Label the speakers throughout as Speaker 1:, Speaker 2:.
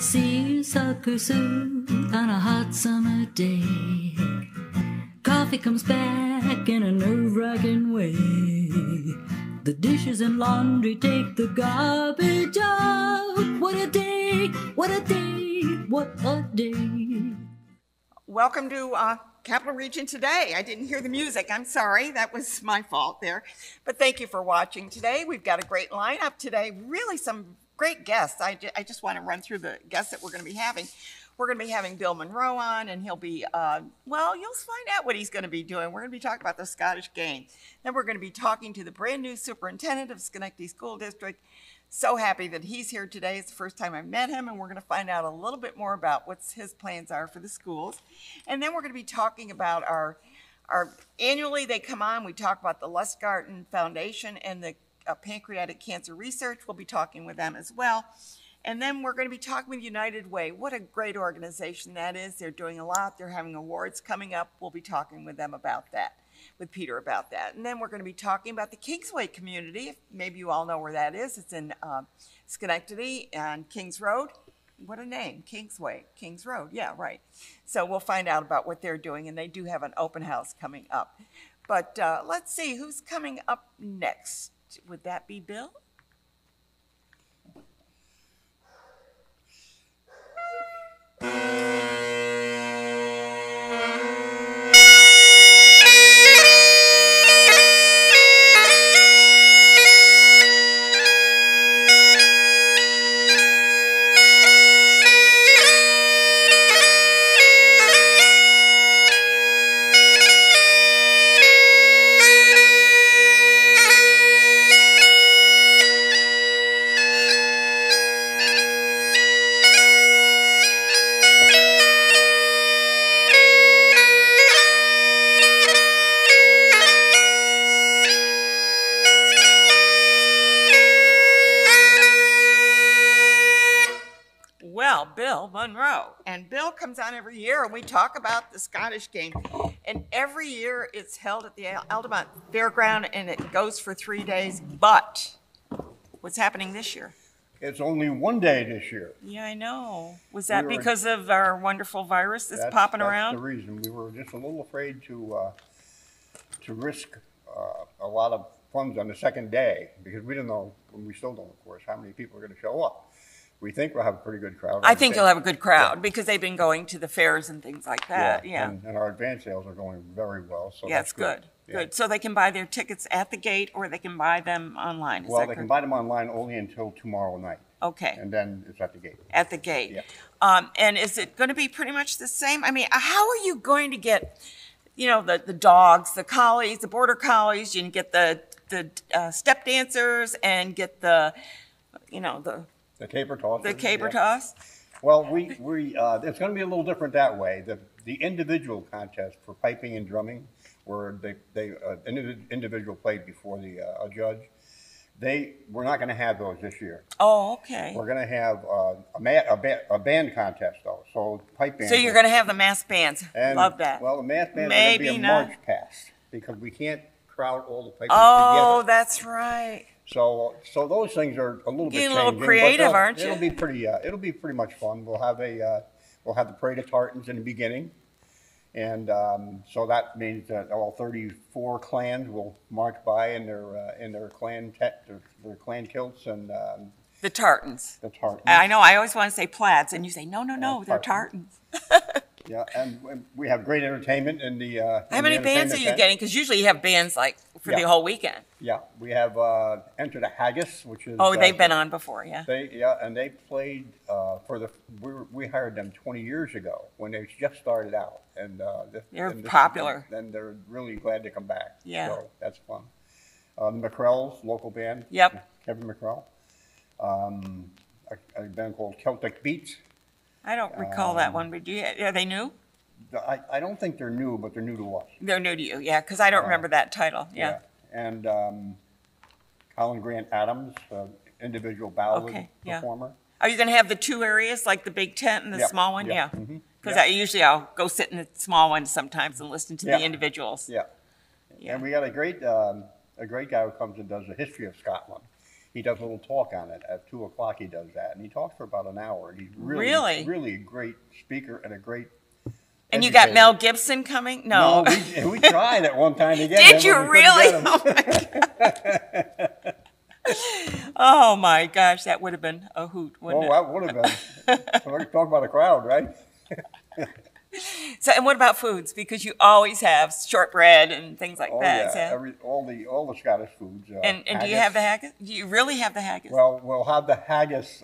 Speaker 1: See sucker soup on a hot summer day. Coffee comes back in a nerve-wracking way. The dishes and laundry take the garbage out. What a day, what a day, what a day.
Speaker 2: Welcome to Capital Region Today. I didn't hear the music. I'm sorry. That was my fault there. But thank you for watching today. We've got a great lineup today. Really some great guests. I just want to run through the guests that we're going to be having. We're going to be having Bill Munro on, and he'll be, well, you'll find out what he's going to be doing. We're going to be talking about the Scottish game. Then we're going to be talking to the brand new superintendent of Schenectady School District. So happy that he's here today. It's the first time I've met him, and we're going to find out a little bit more about what his plans are for the schools. And then we're going to be talking about our annually they come on, we talk about the Lustgarten Foundation and the Pancreatic Cancer Research. We'll be talking with them as well. And then we're going to be talking with United Way. What a great organization that is. They're doing a lot. They're having awards coming up. We'll be talking with them about that, with Peter about that. And then we're going to be talking about the Kingsway Community. Maybe you all know where that is. It's in Schenectady on Kings Road. What a name, Kingsway, Kings Road. Yeah, right. So we'll find out about what they're doing, and they do have an open house coming up. But let's see, who's coming up next? Would that be Bill? Bill Munro, and Bill comes on every year and we talk about the Scottish game, and every year it's held at the Altamont Fairground and it goes for 3 days. But what's happening this year?
Speaker 3: It's only one day this year.
Speaker 2: Yeah, I know. Was that because of our wonderful virus that's popping around?
Speaker 3: That's the reason. We were just a little afraid to risk a lot of funds on the second day, because we didn't know, and we still don't, of course, how many people are going to show up. We think we'll have a pretty good crowd.
Speaker 2: I think you'll have a good crowd because they've been going to the fairs and things like that. Yeah.
Speaker 3: And our advance sales are going very well. So
Speaker 2: that's good. Yeah. Good. So they can buy their tickets at the gate, or they can buy them online.
Speaker 3: Well, they can buy them online only until tomorrow night.
Speaker 2: Okay.
Speaker 3: And then it's at the gate.
Speaker 2: At the gate. Yeah. And is it going to be pretty much the same? I mean, how are you going to get, you know, the dogs, the collies, the border collies? You can get the step dancers and get the, you know,
Speaker 3: the caper toss.
Speaker 2: The caper toss?
Speaker 3: Well, it's going to be a little different that way. The individual contest for piping and drumming, where individual played before a judge, we're not going to have those this year.
Speaker 2: Oh, okay.
Speaker 3: We're going to have a band contest, though. So pipe band.
Speaker 2: So you're going to have the mass bands. Love that.
Speaker 3: Well, the mass band is going to be a march past, because we can't crowd all the pipers together.
Speaker 2: Oh, that's right.
Speaker 3: So those things are a little bit changing.
Speaker 2: Getting a little creative, aren't you?
Speaker 3: It'll be pretty much fun. We'll have the parade of tartans in the beginning, and so that means that all 34 clans will march by in their clan kilts and
Speaker 2: the tartans.
Speaker 3: The tartans.
Speaker 2: I know. I always want to say plaids, and you say no, they're tartans.
Speaker 3: Yeah, and we have great entertainment in the.
Speaker 2: How many bands are you getting? Because usually you have bands like for the whole weekend.
Speaker 3: Yeah, we have Enter the Haggis, which is.
Speaker 2: Oh, they've been on before, yeah.
Speaker 3: And they played we hired them 20 years ago when they just started out, and
Speaker 2: they're popular.
Speaker 3: And they're really glad to come back.
Speaker 2: Yeah,
Speaker 3: so that's fun. The McCrells, local band.
Speaker 2: Yep.
Speaker 3: Kevin McCrell. A band called Celtic Beach.
Speaker 2: I don't recall that one, but are they new?
Speaker 3: I don't think they're new, but they're new to us.
Speaker 2: They're new to you, yeah, because I don't remember that title, yeah.
Speaker 3: And Colin Grant Adams, individual ballad performer.
Speaker 2: Are you going to have the two areas, like the big tent and the small one? Yeah. Because I'll go sit in the small one sometimes and listen to the individuals.
Speaker 3: Yeah. And we got a great guy who comes and does the history of Scotland. he does a little talk on it at 2 o'clock. He does that, and he talks for about an hour. And he's really a great speaker and a great.
Speaker 2: And you got Mel Gibson coming? No,
Speaker 3: we tried at one time to get him.
Speaker 2: Did you really? Oh my God. Oh my gosh, that would have been a hoot, wouldn't it?
Speaker 3: That would have been. So talk about a crowd, right?
Speaker 2: So, and what about foods? Because you always have shortbread and things like that.
Speaker 3: Yeah,
Speaker 2: So.
Speaker 3: all the Scottish foods.
Speaker 2: And do you have the haggis? Do you really have the haggis?
Speaker 3: Well, we'll have the haggis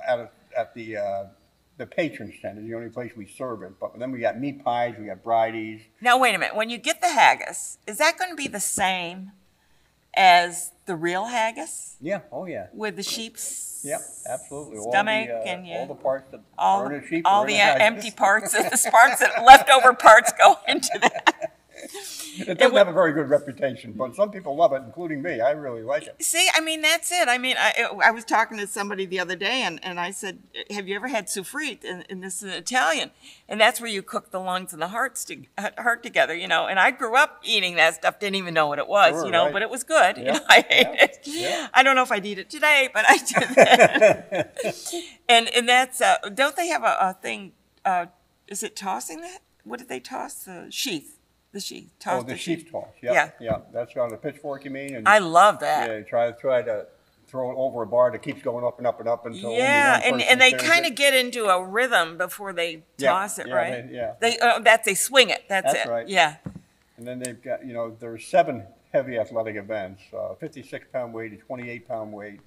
Speaker 3: at the patron stand. Is the only place we serve it. But then we got meat pies, we got bridies.
Speaker 2: Now wait a minute. When you get the haggis, is that going to be the same as the real haggis?
Speaker 3: Yeah. Oh yeah.
Speaker 2: With the sheep's
Speaker 3: absolutely.
Speaker 2: Stomach
Speaker 3: all the parts that
Speaker 2: all
Speaker 3: are in a sheep.
Speaker 2: All the empty parts, the sparks, leftover parts go into that.
Speaker 3: It doesn't have a very good reputation, but some people love it, including me. I really like it.
Speaker 2: See, I mean, that's it. I mean, I was talking to somebody the other day, and I said, have you ever had souffrite? And this is Italian. And that's where you cook the lungs and the heart together, you know. And I grew up eating that stuff, didn't even know what it was, you know,
Speaker 3: right.
Speaker 2: But it was good.
Speaker 3: Yeah.
Speaker 2: You know, I ate it.
Speaker 3: Yeah.
Speaker 2: I don't know if I'd eat it today, but I did that. and that's, don't they have a thing, is it tossing that? What did they toss? The sheath. The sheath.
Speaker 3: The sheath toss. Yeah. That's on the pitchfork, you mean? And
Speaker 2: I love that.
Speaker 3: Yeah, try to throw it over a bar that keeps going up and up and up until.
Speaker 2: Yeah, and they kind of get into a rhythm before they toss it, right? They swing it. That's it.
Speaker 3: Right.
Speaker 2: Yeah.
Speaker 3: And then they've got there's 7 heavy athletic events: 56-pound weight, a 28-pound weight,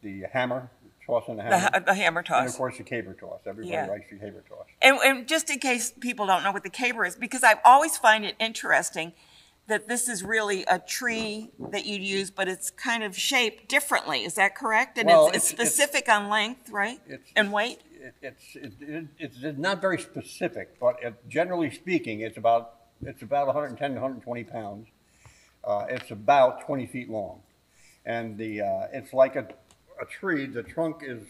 Speaker 3: the hammer. Tossing the hammer.
Speaker 2: The hammer toss.
Speaker 3: And of course the caber toss. Everybody likes the caber toss.
Speaker 2: And just in case people don't know what the caber is, because I always find it interesting that this is really a tree that you'd use, but it's kind of shaped differently. Is that correct? And it's specific on length, right? And weight?
Speaker 3: It's not very specific, but generally speaking, it's about 110 to 120 pounds. It's about 20 feet long. And it's like a tree, the trunk is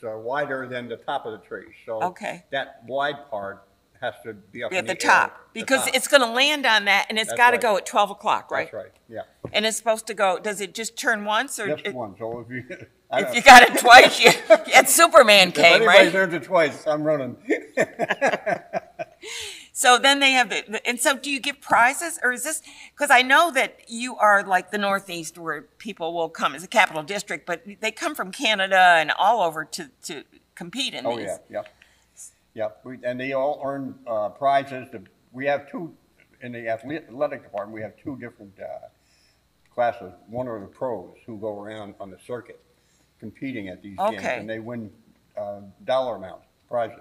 Speaker 3: wider than the top of the tree. So that wide part has to be up
Speaker 2: at the top. Because it's going to land on that, and it's got to go at 12 o'clock, right?
Speaker 3: That's right, yeah.
Speaker 2: And it's supposed to go, does it just turn once? Or
Speaker 3: just once. So
Speaker 2: if you got it twice, it's Superman came, right?
Speaker 3: If anybody turns it twice, I'm running.
Speaker 2: So then they have and so do you give prizes, or is this, because I know that you are like the Northeast where people will come, it's a capital district, but they come from Canada and all over to compete in these.
Speaker 3: Yeah. And they all earn prizes. We have 2, in the athletic department, we have 2 different classes. One are the pros who go around on the circuit competing at these games, and they win dollar amount prizes.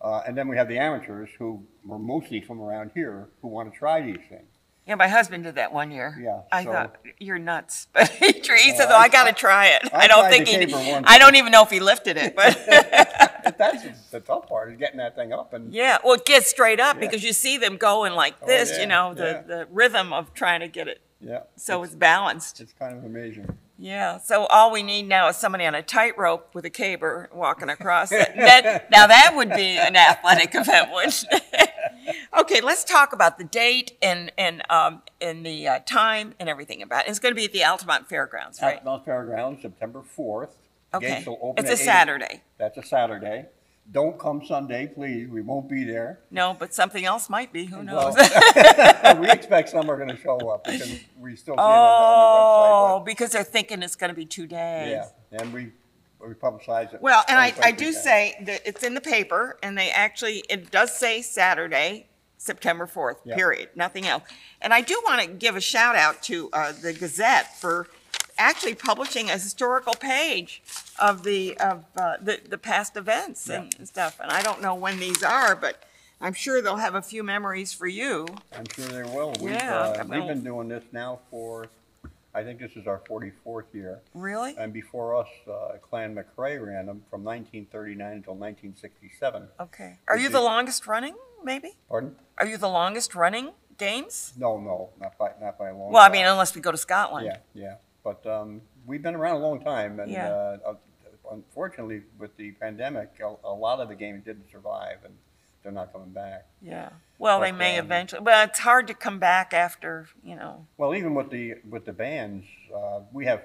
Speaker 3: And then we have the amateurs who were mostly from around here who want to try these things.
Speaker 2: Yeah, my husband did that one year.
Speaker 3: Yeah,
Speaker 2: I thought, you're nuts. But he said, I got to try it. I don't even know if he lifted it. But
Speaker 3: that's the tough part, is getting that thing up. And
Speaker 2: well, it gets straight up because you see them going like this, the rhythm of trying to get it.
Speaker 3: Yeah.
Speaker 2: So it's balanced.
Speaker 3: It's kind of amazing.
Speaker 2: Yeah, so all we need now is somebody on a tightrope with a caber walking across it. Now that would be an athletic event, wouldn't it? Okay, let's talk about the date and the time and everything about it. It's going to be at the Altamont Fairgrounds, right?
Speaker 3: Altamont Fairgrounds, September 4th.
Speaker 2: Okay,
Speaker 3: Gates will open
Speaker 2: it's a Saturday.
Speaker 3: That's a Saturday. Don't come Sunday, please. We won't be there.
Speaker 2: No, but something else might be. Who knows?
Speaker 3: We expect some are going to show up because we still see it on the website.
Speaker 2: Because they're thinking it's going to be 2 days.
Speaker 3: Yeah, and we publicize it.
Speaker 2: Well, and I do say that it's in the paper, and it does say Saturday, September 4th, period, nothing else. And I do want to give a shout out to the Gazette for actually publishing a historical page of the past events and stuff. And I don't know when these are, but I'm sure they'll have a few memories for you.
Speaker 3: I'm sure they will. We've been doing this now for, I think this is our 44th year.
Speaker 2: Really?
Speaker 3: And before us, Clan McRae ran them from 1939 until 1967.
Speaker 2: Okay. Are you the longest running, maybe?
Speaker 3: Pardon?
Speaker 2: Are you the longest running games?
Speaker 3: No, not by a long time.
Speaker 2: Well, I mean, unless we go to Scotland.
Speaker 3: Yeah. But we've been around a long time, and unfortunately, with the pandemic, a lot of the games didn't survive, and they're not coming back.
Speaker 2: Yeah. Well, they may eventually. But it's hard to come back after,
Speaker 3: Well, even with the bands, we have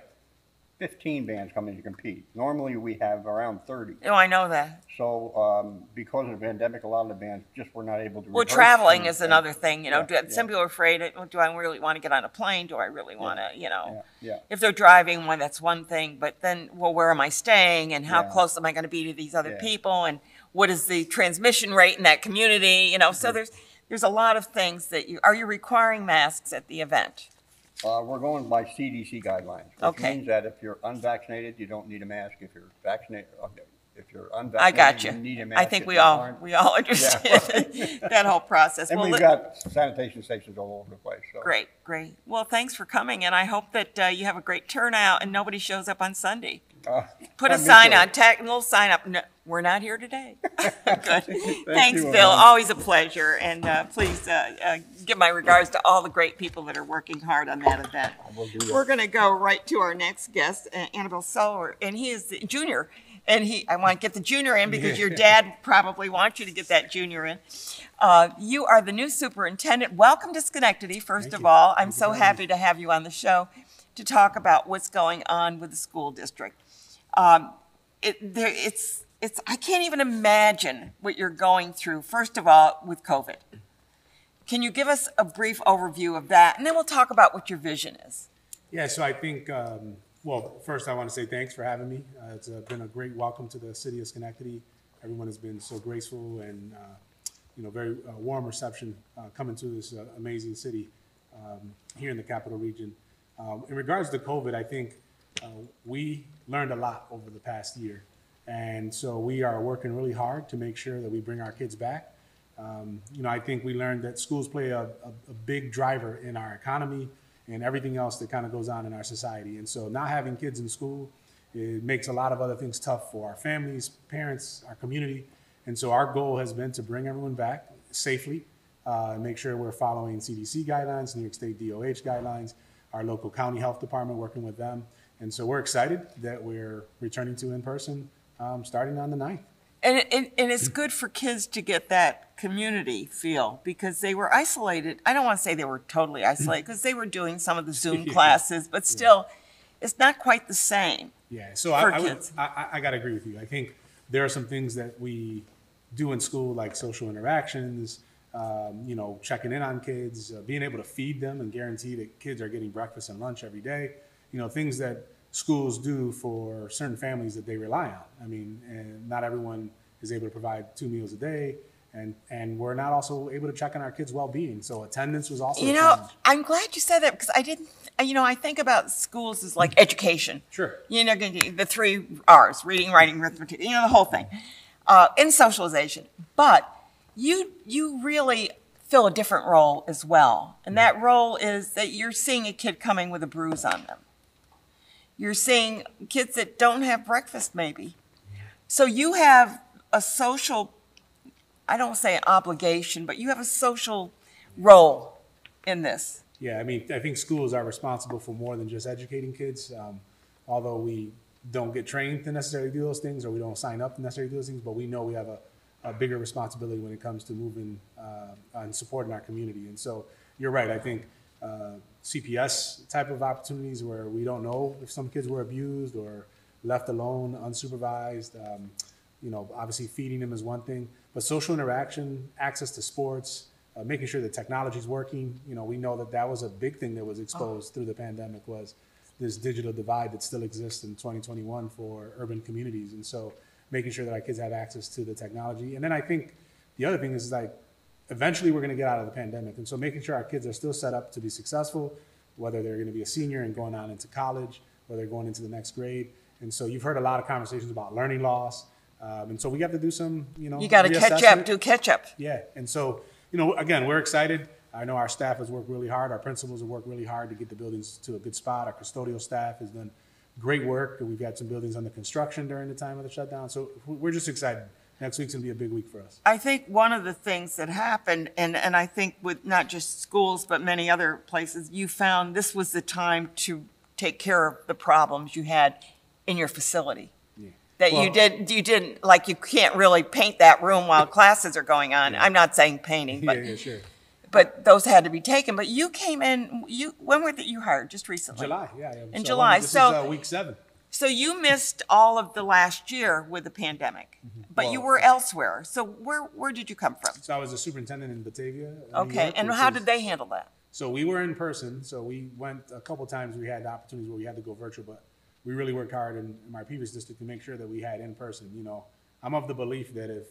Speaker 3: 15 bands coming to compete. Normally, we have around 30.
Speaker 2: Oh, I know that.
Speaker 3: So because of the pandemic, a lot of the bands just were not able to
Speaker 2: Well,
Speaker 3: rehearse.
Speaker 2: traveling is another thing.
Speaker 3: Yeah,
Speaker 2: Some people are afraid, do I really want to get on a plane? Do I really want to,
Speaker 3: Yeah.
Speaker 2: If they're driving, that's one thing. But then, well, where am I staying? And how
Speaker 3: Yeah.
Speaker 2: close am I going to be to these other
Speaker 3: Yeah.
Speaker 2: people? And what is the transmission rate in that community? So there's a lot of things that are you requiring masks at the event?
Speaker 3: We're going by CDC guidelines, which
Speaker 2: Okay.
Speaker 3: means that if you're unvaccinated, you don't need a mask. If you're vaccinated, if you're unvaccinated,
Speaker 2: I got you.
Speaker 3: need a mask.
Speaker 2: I think
Speaker 3: If
Speaker 2: we
Speaker 3: you
Speaker 2: all
Speaker 3: aren't-
Speaker 2: understand that whole process.
Speaker 3: And
Speaker 2: Well,
Speaker 3: we've got sanitation stations all over the place. So.
Speaker 2: Great. Well, thanks for coming, and I hope that you have a great turnout and nobody shows up on Sunday. Put a
Speaker 3: me
Speaker 2: sign
Speaker 3: too.
Speaker 2: on, a little sign up. No, we're not here today. Good. Thanks,
Speaker 3: you,
Speaker 2: Bill.
Speaker 3: Ann.
Speaker 2: Always a pleasure. And please give my regards to all the great people that are working hard on that event.
Speaker 3: We'll do that.
Speaker 2: We're going to go right to our next guest, Annabelle Seller, and he is the junior. And I want to get the junior in because your dad probably wants you to get that junior in. You are the new superintendent. Welcome to Schenectady, first of all. I'm so happy to have you on the show to talk about what's going on with the school district. I can't even imagine what you're going through, first of all, with COVID. Can you give us a brief overview of that? And then we'll talk about what your vision is.
Speaker 4: Yeah, so I think, well, first I want to say thanks for having me. It's been a great welcome to the city of Schenectady. Everyone has been so graceful and, very warm reception coming to this amazing city here in the capital region. In regards to COVID, I think we learned a lot over the past year. And so we are working really hard to make sure that we bring our kids back. I think we learned that schools play a big driver in our economy and everything else that kind of goes on in our society. And so not having kids in school, it makes a lot of other things tough for our families, parents, our community. And so our goal has been to bring everyone back safely, and make sure we're following CDC guidelines, New York State DOH guidelines, our local county health department, working with them. And so we're excited that we're returning to in-person starting on the 9th.
Speaker 2: And it's good for kids to get that community feel because they were isolated. I don't want to say they were totally isolated because they were doing some of the Zoom classes, but still, it's not quite the same.
Speaker 4: Yeah, so
Speaker 2: for
Speaker 4: I
Speaker 2: kids.
Speaker 4: got to agree with you. I think there are some things that we do in school, like social interactions, checking in on kids, being able to feed them and guarantee that kids are getting breakfast and lunch every day. Things that schools do for certain families that they rely on. I mean, and not everyone is able to provide 2 meals a day, and we're not also able to check on our kids' well-being. So attendance was also a challenge.
Speaker 2: I'm glad you said that because I didn't, I think about schools as like education.
Speaker 4: Sure.
Speaker 2: The 3 R's, reading, writing, arithmetic, the whole thing, in socialization. But you really fill a different role as well. And that role is that you're seeing a kid coming with a bruise on them. You're seeing kids that don't have breakfast maybe. So you have a social, I don't say an obligation, but you have a social role in this.
Speaker 4: Yeah, I mean, I think schools are responsible for more than just educating kids. Although we don't get trained to necessarily do those things, or we don't sign up to necessarily do those things, but we know we have a bigger responsibility when it comes to moving and supporting our community. And so you're right, I think CPS type of opportunities where we don't know if some kids were abused or left alone, unsupervised, obviously feeding them is one thing, but social interaction, access to sports, making sure that technology is working. We know that was a big thing that was exposed through the pandemic, was this digital divide that still exists in 2021 for urban communities. And so making sure that our kids have access to the technology. And then I think the other thing is eventually we're going to get out of the pandemic. And so making sure our kids are still set up to be successful, whether they're going to be a senior and going on into college, or they're going into the next grade. And so you've heard a lot of conversations about learning loss. And so we have to do some,
Speaker 2: You got to catch up, do catch up.
Speaker 4: Yeah. And so, again, we're excited. I know our staff has worked really hard. Our principals have worked really hard to get the buildings to a good spot. Our custodial staff has done great work. We've got some buildings under construction during the time of the shutdown. So we're just excited. Next week's going to be a big week for us.
Speaker 2: I think one of the things that happened, and I think with not just schools, but many other places, you found this was the time to take care of the problems you had in your facility. Yeah. That you didn't, like you can't really paint that room while classes are going on. Yeah. I'm not saying painting, but,
Speaker 4: yeah, sure.
Speaker 2: But those had to be taken. But you came in, when were you hired? Just recently?
Speaker 4: July, yeah.
Speaker 2: In
Speaker 4: so
Speaker 2: July.
Speaker 4: This is week 7.
Speaker 2: So you missed all of the last year with the pandemic, but you were elsewhere. So where did you come from?
Speaker 4: So I was a superintendent in Batavia.
Speaker 2: Okay,
Speaker 4: York,
Speaker 2: and how did they handle that?
Speaker 4: So we were in person. So we went a couple times. We had opportunities where we had to go virtual, but we really worked hard in my previous district to make sure that we had in person. You know, I'm of the belief that if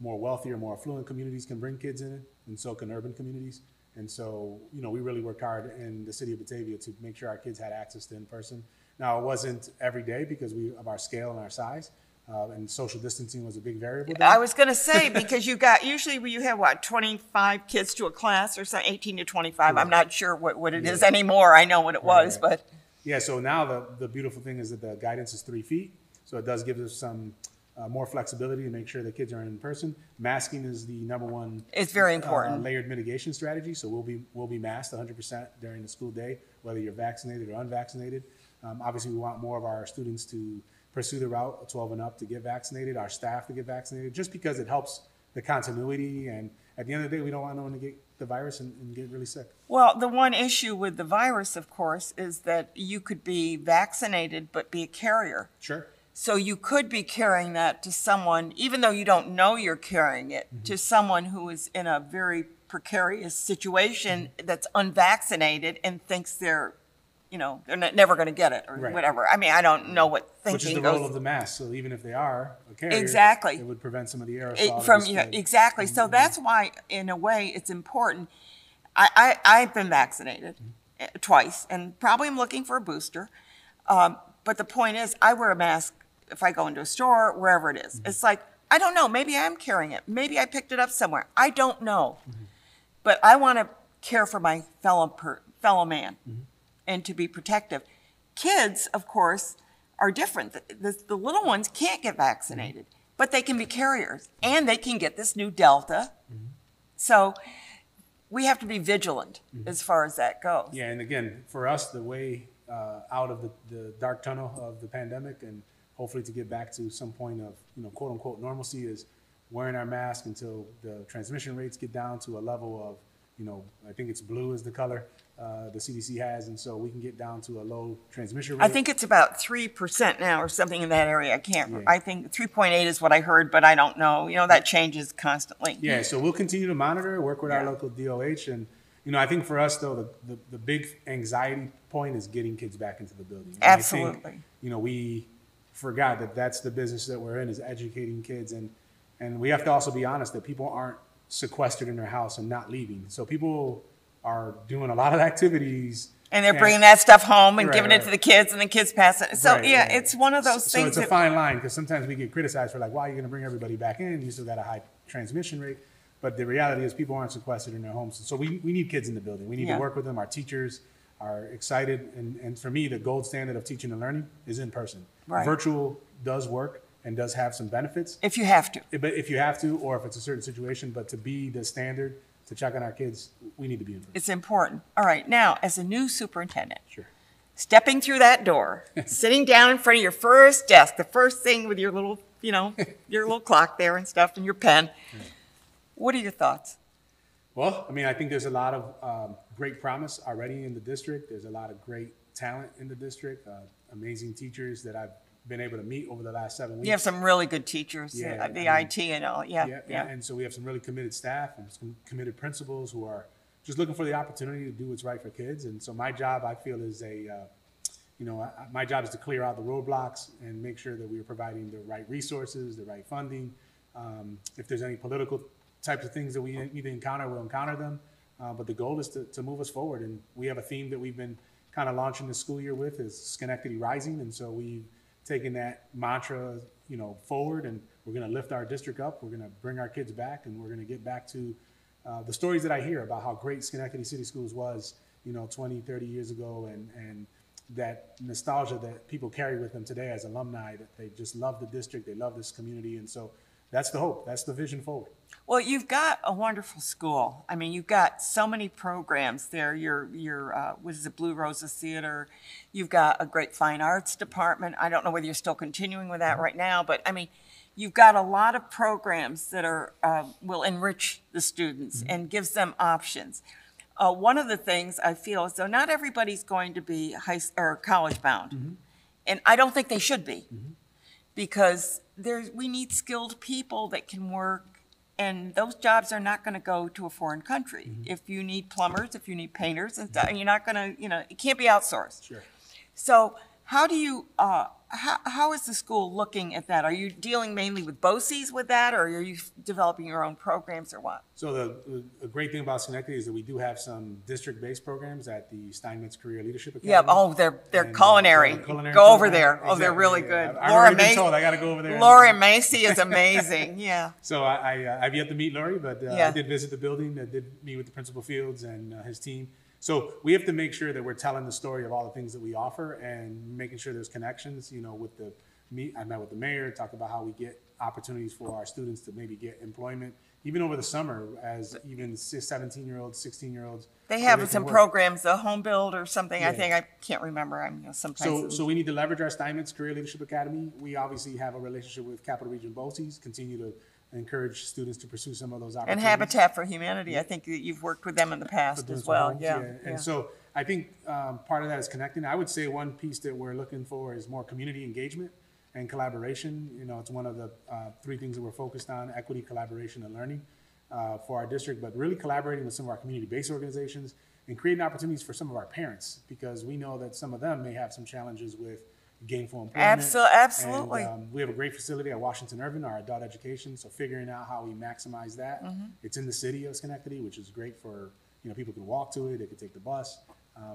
Speaker 4: more wealthy or more affluent communities can bring kids in, and so can urban communities. And so, you know, we really worked hard in the city of Batavia to make sure our kids had access to in person. Now, it wasn't every day because of our scale and our size, and social distancing was a big variable there.
Speaker 2: I was going to say, because usually you have, 25 kids to a class or something, 18 to 25. Correct. I'm not sure what it is anymore. I know what it was, but.
Speaker 4: Yeah, so now the beautiful thing is that the guidance is 3 feet. So it does give us some more flexibility to make sure the kids are in person. Masking is the number one.
Speaker 2: It's very important.
Speaker 4: Layered mitigation strategy. So we'll be masked 100% during the school day, whether you're vaccinated or unvaccinated. Obviously, we want more of our students to pursue the route 12 and up to get vaccinated, our staff to get vaccinated, just because it helps the continuity. And at the end of the day, we don't want no one to get the virus and get really sick.
Speaker 2: Well, the one issue with the virus, of course, is that you could be vaccinated but be a carrier.
Speaker 4: Sure.
Speaker 2: So you could be carrying that to someone, even though you don't know you're carrying it, to someone who is in a very precarious situation that's unvaccinated and thinks they're never going to get it or whatever. I mean, I don't know what thinking
Speaker 4: Which is the role of the mask. So even if they are a carrier,
Speaker 2: exactly,
Speaker 4: it would prevent some of the aerosol
Speaker 2: from exactly. So that's why, in a way, it's important. I've been vaccinated twice, and probably am looking for a booster. But the point is, I wear a mask if I go into a store, wherever it is. It's like, I don't know. Maybe I'm carrying it. Maybe I picked it up somewhere. I don't know. But I want to care for my fellow man and to be protective. Kids, of course, are different. The little ones can't get vaccinated, but they can be carriers, and they can get this new Delta. So we have to be vigilant as far as that goes.
Speaker 4: Yeah, and again, for us, the way out of the dark tunnel of the pandemic and hopefully to get back to some point of, quote unquote normalcy is wearing our mask until the transmission rates get down to a level of, I think it's blue is the color the CDC has, and so we can get down to a low transmission rate.
Speaker 2: I think it's about 3% now or something in that area. I can't remember. I think 3.8 is what I heard, but I don't know. That changes constantly.
Speaker 4: Yeah, so we'll continue to monitor, work with our local DOH, and I think for us though, the big anxiety point is getting kids back into the building. And
Speaker 2: absolutely.
Speaker 4: I think, we forgot that that's the business that we're in, is educating kids, and we have to also be honest that people aren't sequestered in their house and not leaving. So people are doing a lot of activities.
Speaker 2: And they're bringing that stuff home and giving it to the kids, and the kids pass it. So it's one of those things.
Speaker 4: So it's a fine line, because sometimes we get criticized for why are you going to bring everybody back in? You still got a high transmission rate. But the reality is people aren't sequestered in their homes. So we need kids in the building. We need to work with them. Our teachers are excited. And for me, the gold standard of teaching and learning is in person. Right. Virtual does work and does have some benefits.
Speaker 2: If you have to.
Speaker 4: But if you have to, or if it's a certain situation, but to be the standard, to check on our kids, we need to be in person.
Speaker 2: It's important. All right. Now, as a new superintendent, stepping through that door, sitting down in front of your first desk, the first thing with your little, your little clock there and stuff and your pen, what are your thoughts?
Speaker 4: Well, I think there's a lot of great promise already in the district. There's a lot of great talent in the district, amazing teachers that I've been able to meet over the last 7 weeks.
Speaker 2: You have some really good teachers, the IT and all. Yeah.
Speaker 4: And so we have some really committed staff and some committed principals who are just looking for the opportunity to do what's right for kids. And so my job, I feel, is my job is to clear out the roadblocks and make sure that we are providing the right resources, the right funding. If there's any political types of things that we need to encounter, we'll encounter them. But the goal is to move us forward. And we have a theme that we've been kind of launching the school year with, is Schenectady Rising. And so we've taken that mantra, forward, and we're going to lift our district up. We're going to bring our kids back, and we're going to get back to the stories that I hear about how great Schenectady City Schools was, 20, 30 years ago, and that nostalgia that people carry with them today as alumni, that they just love the district, they love this community. And so that's the hope. That's the vision forward.
Speaker 2: Well, you've got a wonderful school. You've got so many programs there. Your what is it, Blue Roses Theater. You've got a great fine arts department. I don't know whether you're still continuing with that right now, but you've got a lot of programs that are will enrich the students and gives them options. One of the things I feel is though not everybody's going to be college bound. And I don't think they should be, because we need skilled people that can work, and those jobs are not going to go to a foreign country. If you need plumbers, if you need painters, and you're not going to, it can't be outsourced.
Speaker 4: Sure.
Speaker 2: So how do you, how is the school looking at that? Are you dealing mainly with BOCES with that, or are you developing your own programs, or what?
Speaker 4: So the great thing about Schenectady is that we do have some district-based programs at the Steinmetz Career Leadership Academy.
Speaker 2: Yeah, oh, they're
Speaker 4: And,
Speaker 2: culinary.
Speaker 4: culinary
Speaker 2: Go over
Speaker 4: program.
Speaker 2: there. Oh, they're
Speaker 4: Exactly,
Speaker 2: really
Speaker 4: yeah.
Speaker 2: good.
Speaker 4: I've already been told I got to go over there.
Speaker 2: Laura Macy is amazing. Yeah.
Speaker 4: So I've yet to meet Lori, but
Speaker 2: Yeah.
Speaker 4: I did visit the building. I did meet with the Principal Fields and his team. So we have to make sure that we're telling the story of all the things that we offer and making sure there's connections. I met with the mayor, talked about how we get opportunities for our students to maybe get employment, even over the summer, as even 17-year-olds, 16-year-olds.
Speaker 2: They have some programs, the home build or something. I
Speaker 4: Yeah.
Speaker 2: think, I can't remember. Sometimes.
Speaker 4: So we need to leverage our Steinmetz Career Leadership Academy. We obviously have a relationship with Capital Region BOCES, continue to encourage students to pursue some of those
Speaker 2: And
Speaker 4: opportunities.
Speaker 2: Habitat for Humanity, I think that you've worked with them in the past
Speaker 4: Those
Speaker 2: as well.
Speaker 4: homes,
Speaker 2: Yeah.
Speaker 4: And so I think part of that is connecting. I would say one piece that we're looking for is more community engagement and collaboration. It's one of the 3 things that we're focused on: equity, collaboration, and learning for our district, but really collaborating with some of our community-based organizations and creating opportunities for some of our parents, because we know that some of them may have some challenges with gainful employment.
Speaker 2: Absolutely.
Speaker 4: And, we have a great facility at Washington Irving, our adult education, so figuring out how we maximize that. It's in the city of Schenectady, which is great for, people can walk to it, they can take the bus.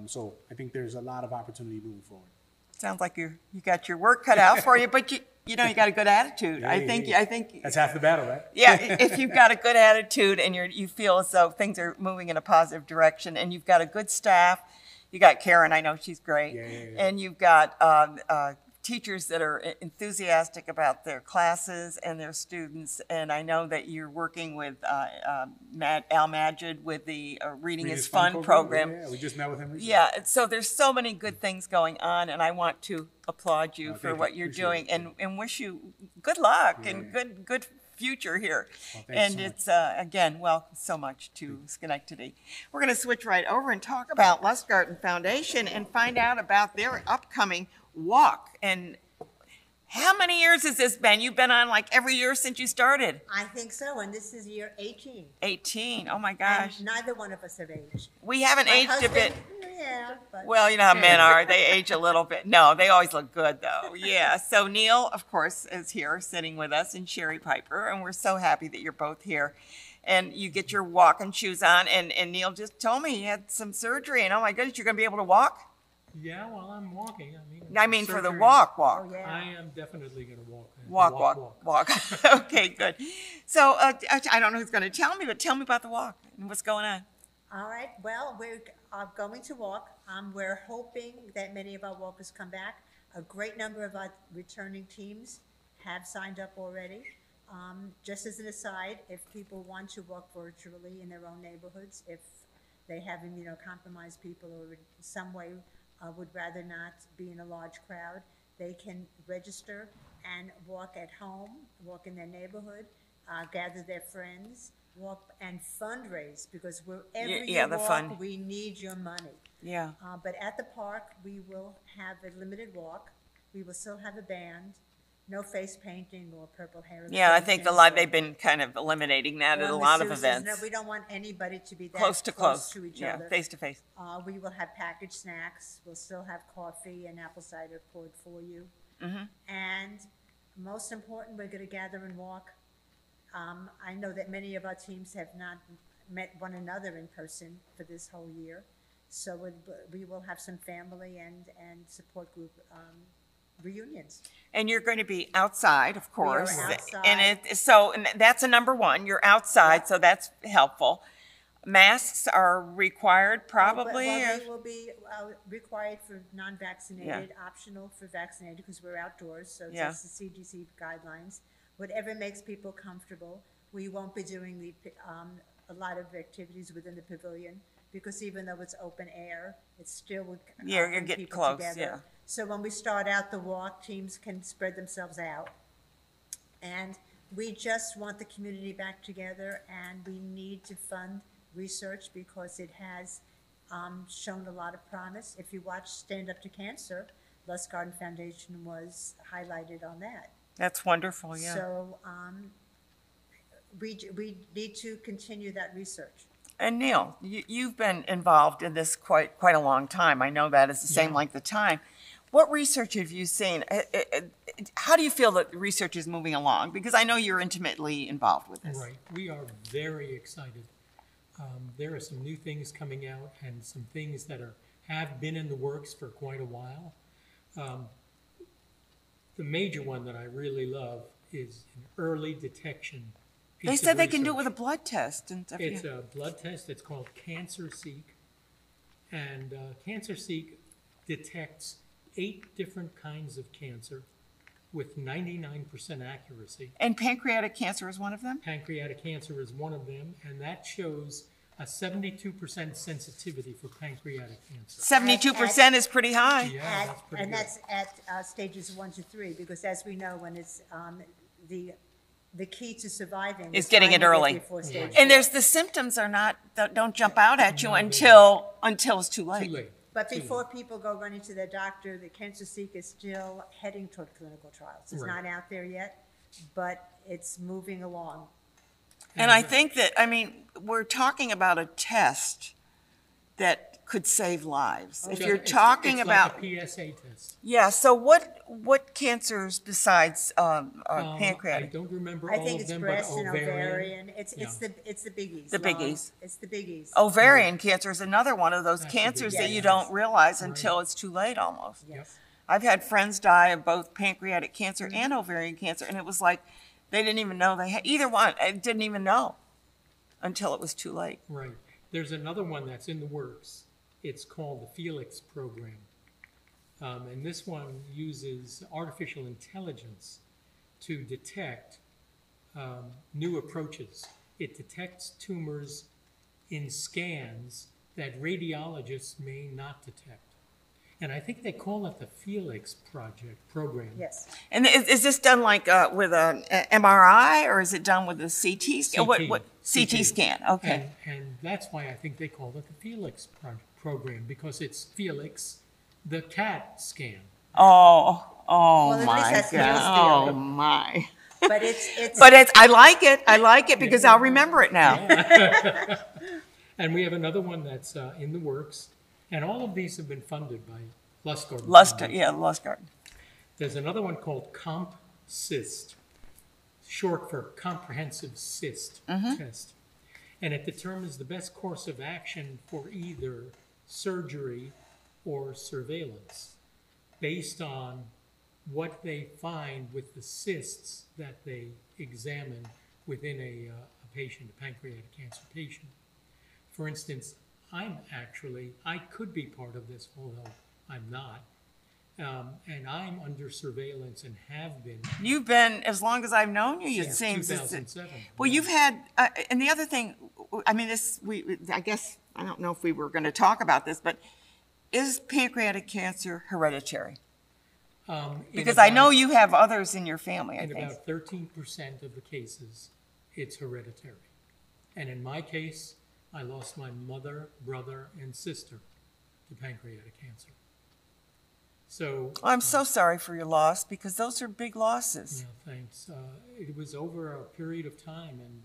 Speaker 4: So I think there's a lot of opportunity moving forward.
Speaker 2: Sounds like you got your work cut out for you, but you got a good attitude.
Speaker 4: Yeah,
Speaker 2: I think
Speaker 4: that's half the battle, right?
Speaker 2: Yeah, if you've got a good attitude and you feel as though things are moving in a positive direction, and you've got a good staff, you got Karen, I know she's great,
Speaker 4: Yeah.
Speaker 2: and you've got teachers that are enthusiastic about their classes and their students, and I know that you're working with Al Majid with the Reading is Fun program.
Speaker 4: Yeah, we just met with him recently.
Speaker 2: Yeah, so there's so many good things going on, and I want to applaud you for
Speaker 4: thank
Speaker 2: what
Speaker 4: you.
Speaker 2: you're
Speaker 4: Appreciate
Speaker 2: doing, and wish you good luck and
Speaker 4: Yeah.
Speaker 2: good future here.
Speaker 4: Well, thanks
Speaker 2: And
Speaker 4: so much.
Speaker 2: it's again, welcome so much to Schenectady. We're going to switch right over and talk about Lustgarten Foundation and find out about their upcoming walk. And how many years has this been? You've been on like every year since you started.
Speaker 5: I think so, and this is year 18.
Speaker 2: 18. Oh my gosh.
Speaker 5: And neither one of us have aged.
Speaker 2: We haven't
Speaker 5: My
Speaker 2: aged a
Speaker 5: husband,
Speaker 2: bit.
Speaker 5: Yeah, but
Speaker 2: Well, you know how men are. They age a little bit. No, they always look good, though. Yeah. So Neil, of course, is here sitting with us, and Shari Piper, and we're so happy that you're both here. And you get your walking shoes on, and Neil just told me he had some surgery, and oh my goodness, you're going to be able to walk?
Speaker 6: Yeah, well, I'm walking.
Speaker 2: I mean, for the
Speaker 6: surgery-
Speaker 2: walk.
Speaker 5: oh yeah.
Speaker 6: I am definitely going to walk.
Speaker 2: Walk. Okay, good. So I don't know who's going to tell me, but tell me about the walk and what's going on.
Speaker 5: All right. Well, we're going to walk. We're hoping that many of our walkers come back. A great number of our returning teams have signed up already. Just as an aside, if people want to walk virtually in their own neighborhoods, if they have immunocompromised people or in some way would rather not be in a large crowd, they can register and walk at home, walk in their neighborhood, gather their friends, walk and fundraise, because wherever you
Speaker 2: the
Speaker 5: walk,
Speaker 2: fun.
Speaker 5: we need your money.
Speaker 2: Yeah.
Speaker 5: But at the park, we will have a limited walk. We will still have a band. No face painting or purple hair.
Speaker 2: Yeah, I think
Speaker 5: extensions
Speaker 2: they've been kind of eliminating that at a
Speaker 5: or
Speaker 2: lot of
Speaker 5: masseuses.
Speaker 2: events.
Speaker 5: No, we don't want anybody to be that
Speaker 2: Close
Speaker 5: to each
Speaker 2: yeah,
Speaker 5: other.
Speaker 2: face to face.
Speaker 5: We will have packaged snacks. We'll still have coffee and apple cider poured for you. And most important, we're going to gather and walk. I know that many of our teams have not met one another in person for this whole year. So we will have some family and support group reunions.
Speaker 2: And you're going to be outside, of course.
Speaker 5: outside.
Speaker 2: And that's a number one. You're outside, so that's helpful. Masks are required, probably.
Speaker 5: Well, they will be required for non-vaccinated, optional for vaccinated, because we're outdoors, so it's the CDC guidelines. Whatever makes people comfortable. We won't be doing a lot of activities within the pavilion, because even though it's open air, it still would
Speaker 2: you're
Speaker 5: bring
Speaker 2: getting
Speaker 5: people
Speaker 2: close,
Speaker 5: together.
Speaker 2: yeah.
Speaker 5: So when we start out the walk, teams can spread themselves out. And we just want the community back together, and we need to fund research because it has shown a lot of promise. If you watch Stand Up to Cancer, Lustgarten Foundation was highlighted on that.
Speaker 2: That's wonderful, yeah.
Speaker 5: So we need to continue that research.
Speaker 2: And Neil, you've been involved in this quite a long time. I know that is the same length of time. What research have you seen? How do you feel that research is moving along? Because I know you're intimately involved with this.
Speaker 6: Right. We are very excited. There are some new things coming out and some things that have been in the works for quite a while. The major one that I really love is an early detection piece
Speaker 2: They said
Speaker 6: of
Speaker 2: they can do it
Speaker 6: research.
Speaker 2: with a blood test and stuff.
Speaker 6: It's a blood test. It's called CancerSeek. And CancerSeek detects 8 different kinds of cancer with 99% accuracy.
Speaker 2: And pancreatic cancer is one of them?
Speaker 6: Pancreatic cancer is one of them, and that shows a 72% sensitivity for pancreatic cancer.
Speaker 2: 72% is pretty high.
Speaker 6: Yeah, that's pretty
Speaker 5: And
Speaker 6: good.
Speaker 5: that's at stages 1 to 3, because as we know, when it's the key to surviving
Speaker 2: Is getting it
Speaker 5: finding
Speaker 2: early.
Speaker 5: before stage
Speaker 2: And
Speaker 5: 4.
Speaker 2: the symptoms don't jump out at you until it's too late.
Speaker 6: Too late.
Speaker 5: But before people go running to their doctor, the CancerSeek is still heading toward clinical trials. It's
Speaker 6: Right.
Speaker 5: not out there yet, but it's moving along.
Speaker 2: And I think that, we're talking about a test that could save lives. If you're talking about,
Speaker 6: like a PSA test.
Speaker 2: yeah, so what cancers besides
Speaker 6: I
Speaker 2: pancreatic?
Speaker 6: don't remember
Speaker 5: I
Speaker 6: all
Speaker 5: think
Speaker 6: of
Speaker 5: it's
Speaker 6: them,
Speaker 5: breast
Speaker 6: but
Speaker 5: and ovarian. It's
Speaker 6: Yeah.
Speaker 5: the biggies.
Speaker 2: The biggies.
Speaker 5: It's the biggies.
Speaker 2: Ovarian cancer is another one of those
Speaker 6: That's a big
Speaker 2: cancers that
Speaker 5: one.
Speaker 2: you
Speaker 5: Yes.
Speaker 2: don't realize until it's too late almost.
Speaker 5: Yes.
Speaker 2: I've had friends die of both pancreatic cancer and ovarian cancer, and it was like they didn't even know they had either one. I didn't even know until it was too late.
Speaker 6: Right. There's another one that's in the works. It's called the Felix program. And this one uses artificial intelligence to detect new approaches. It detects tumors in scans that radiologists may not detect. And I think they call it the Felix program.
Speaker 5: Yes.
Speaker 2: And is this done like with an MRI, or is it done with a CT scan? What CT scan? Okay.
Speaker 6: And that's why I think they call it the Felix program, because it's Felix, the CAT scan.
Speaker 2: Oh
Speaker 5: Well, at least
Speaker 2: my
Speaker 5: that's Neil's
Speaker 2: God!
Speaker 5: theory.
Speaker 2: Oh my!
Speaker 5: But it's
Speaker 2: But I like it. I like it because I'll remember it now.
Speaker 6: And we have another one that's in the works. And all of these have been funded by Lustgarten.
Speaker 2: Lustgarten.
Speaker 6: There's another one called CompCyst, short for Comprehensive Cyst Test. And it determines the best course of action for either surgery or surveillance based on what they find with the cysts that they examine within a patient, a pancreatic cancer patient. For instance, I could be part of this, although I'm not. And I'm under surveillance and have been
Speaker 2: You've been, as long as I've known you, it
Speaker 6: since
Speaker 2: seems.
Speaker 6: 2007.
Speaker 2: Well, you've had, and the other thing, I guess, I don't know if we were going to talk about this, but is pancreatic cancer hereditary? Because I know you have others in your family, I
Speaker 6: In
Speaker 2: think.
Speaker 6: about 13% of the cases, it's hereditary. And in my case, I lost my mother, brother, and sister to pancreatic cancer. So,
Speaker 2: I'm so sorry for your loss, because those are big losses.
Speaker 6: yeah, thanks. It was over a period of time, and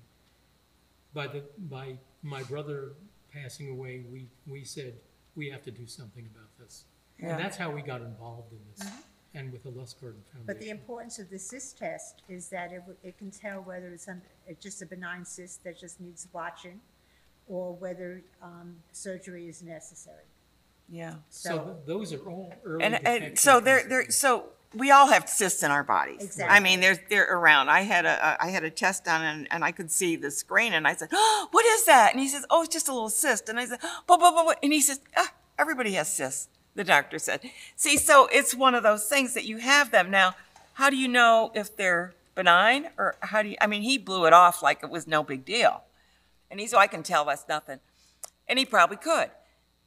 Speaker 6: by my brother passing away, we said we have to do something about this,
Speaker 2: Yeah.
Speaker 6: and that's how we got involved in this, and with the Lustgarten Foundation.
Speaker 5: But the importance of the cyst test is that it can tell whether it's just a benign cyst that just needs watching, or whether surgery is necessary.
Speaker 2: Yeah.
Speaker 6: So those are all early
Speaker 2: And
Speaker 6: detection
Speaker 2: so
Speaker 6: tests.
Speaker 2: so we all have cysts in our bodies.
Speaker 5: Exactly.
Speaker 2: I mean, they're around. I had a test done, and I could see the screen, and I said, "Oh, what is that?" And he says, "Oh, it's just a little cyst." And I said, "But," and he says, "Everybody has cysts." The doctor said. See, so it's one of those things that you have them. Now, how do you know if they're benign, or how do you? I mean, he blew it off like it was no big deal, and he said, "I can tell that's nothing," and he probably could.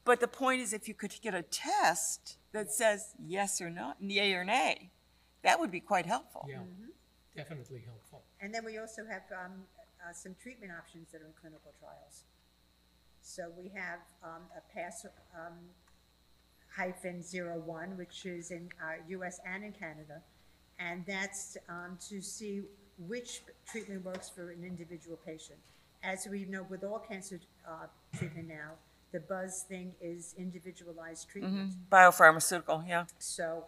Speaker 2: But the point is, if you could get a test that says yes or no, yay or nay, that would be quite helpful.
Speaker 6: Yeah, definitely helpful.
Speaker 5: And then we also have some treatment options that are in clinical trials. So we have -01, which is in US and in Canada. And that's to see which treatment works for an individual patient. As we know with all cancer treatment now, the buzz thing is individualized treatment.
Speaker 2: Biopharmaceutical, yeah.
Speaker 5: So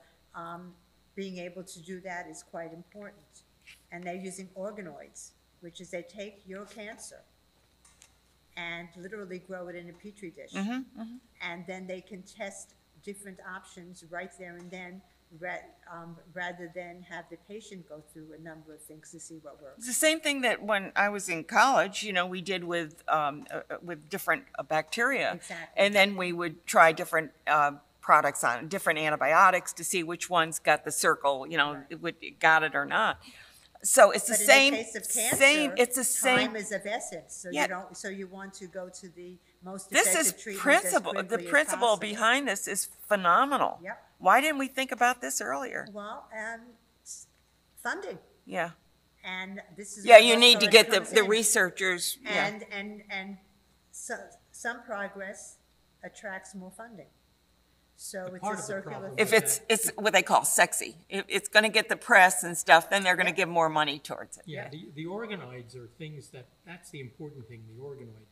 Speaker 5: being able to do that is quite important. And they're using organoids, which is they take your cancer and literally grow it in a petri dish. And then they can test different options right there and then, rather than have the patient go through a number of things to see what works.
Speaker 2: It's the same thing that when I was in college, you know, we did with different bacteria.
Speaker 5: Exactly.
Speaker 2: And then we would try different products on different antibiotics to see which ones got the circle, you know, got it or not. So it's the
Speaker 5: But
Speaker 2: same,
Speaker 5: in the case of cancer,
Speaker 2: it's the same.
Speaker 5: time is of essence. So
Speaker 2: Yeah.
Speaker 5: you don't. So you want to go to the most
Speaker 2: This
Speaker 5: effective
Speaker 2: is
Speaker 5: treatment
Speaker 2: principle.
Speaker 5: as
Speaker 2: The
Speaker 5: quickly as
Speaker 2: principle
Speaker 5: possible.
Speaker 2: behind this is phenomenal.
Speaker 5: Yep.
Speaker 2: Why didn't we think about this earlier?
Speaker 5: Well, funding,
Speaker 2: Yeah.
Speaker 5: and this is
Speaker 2: Yeah,
Speaker 5: where
Speaker 2: you need to
Speaker 5: Lustgarten
Speaker 2: get
Speaker 5: comes
Speaker 2: the
Speaker 5: in.
Speaker 2: researchers. Yeah.
Speaker 5: And so, some progress attracts more funding. So it's
Speaker 6: part
Speaker 5: a
Speaker 6: of the
Speaker 5: circular.
Speaker 6: problem
Speaker 2: If
Speaker 6: with
Speaker 2: it's what they call sexy. If it's going to get the press and stuff, then they're going to give more money towards it.
Speaker 6: Yeah, the organoids are things that's the important thing, the organoid.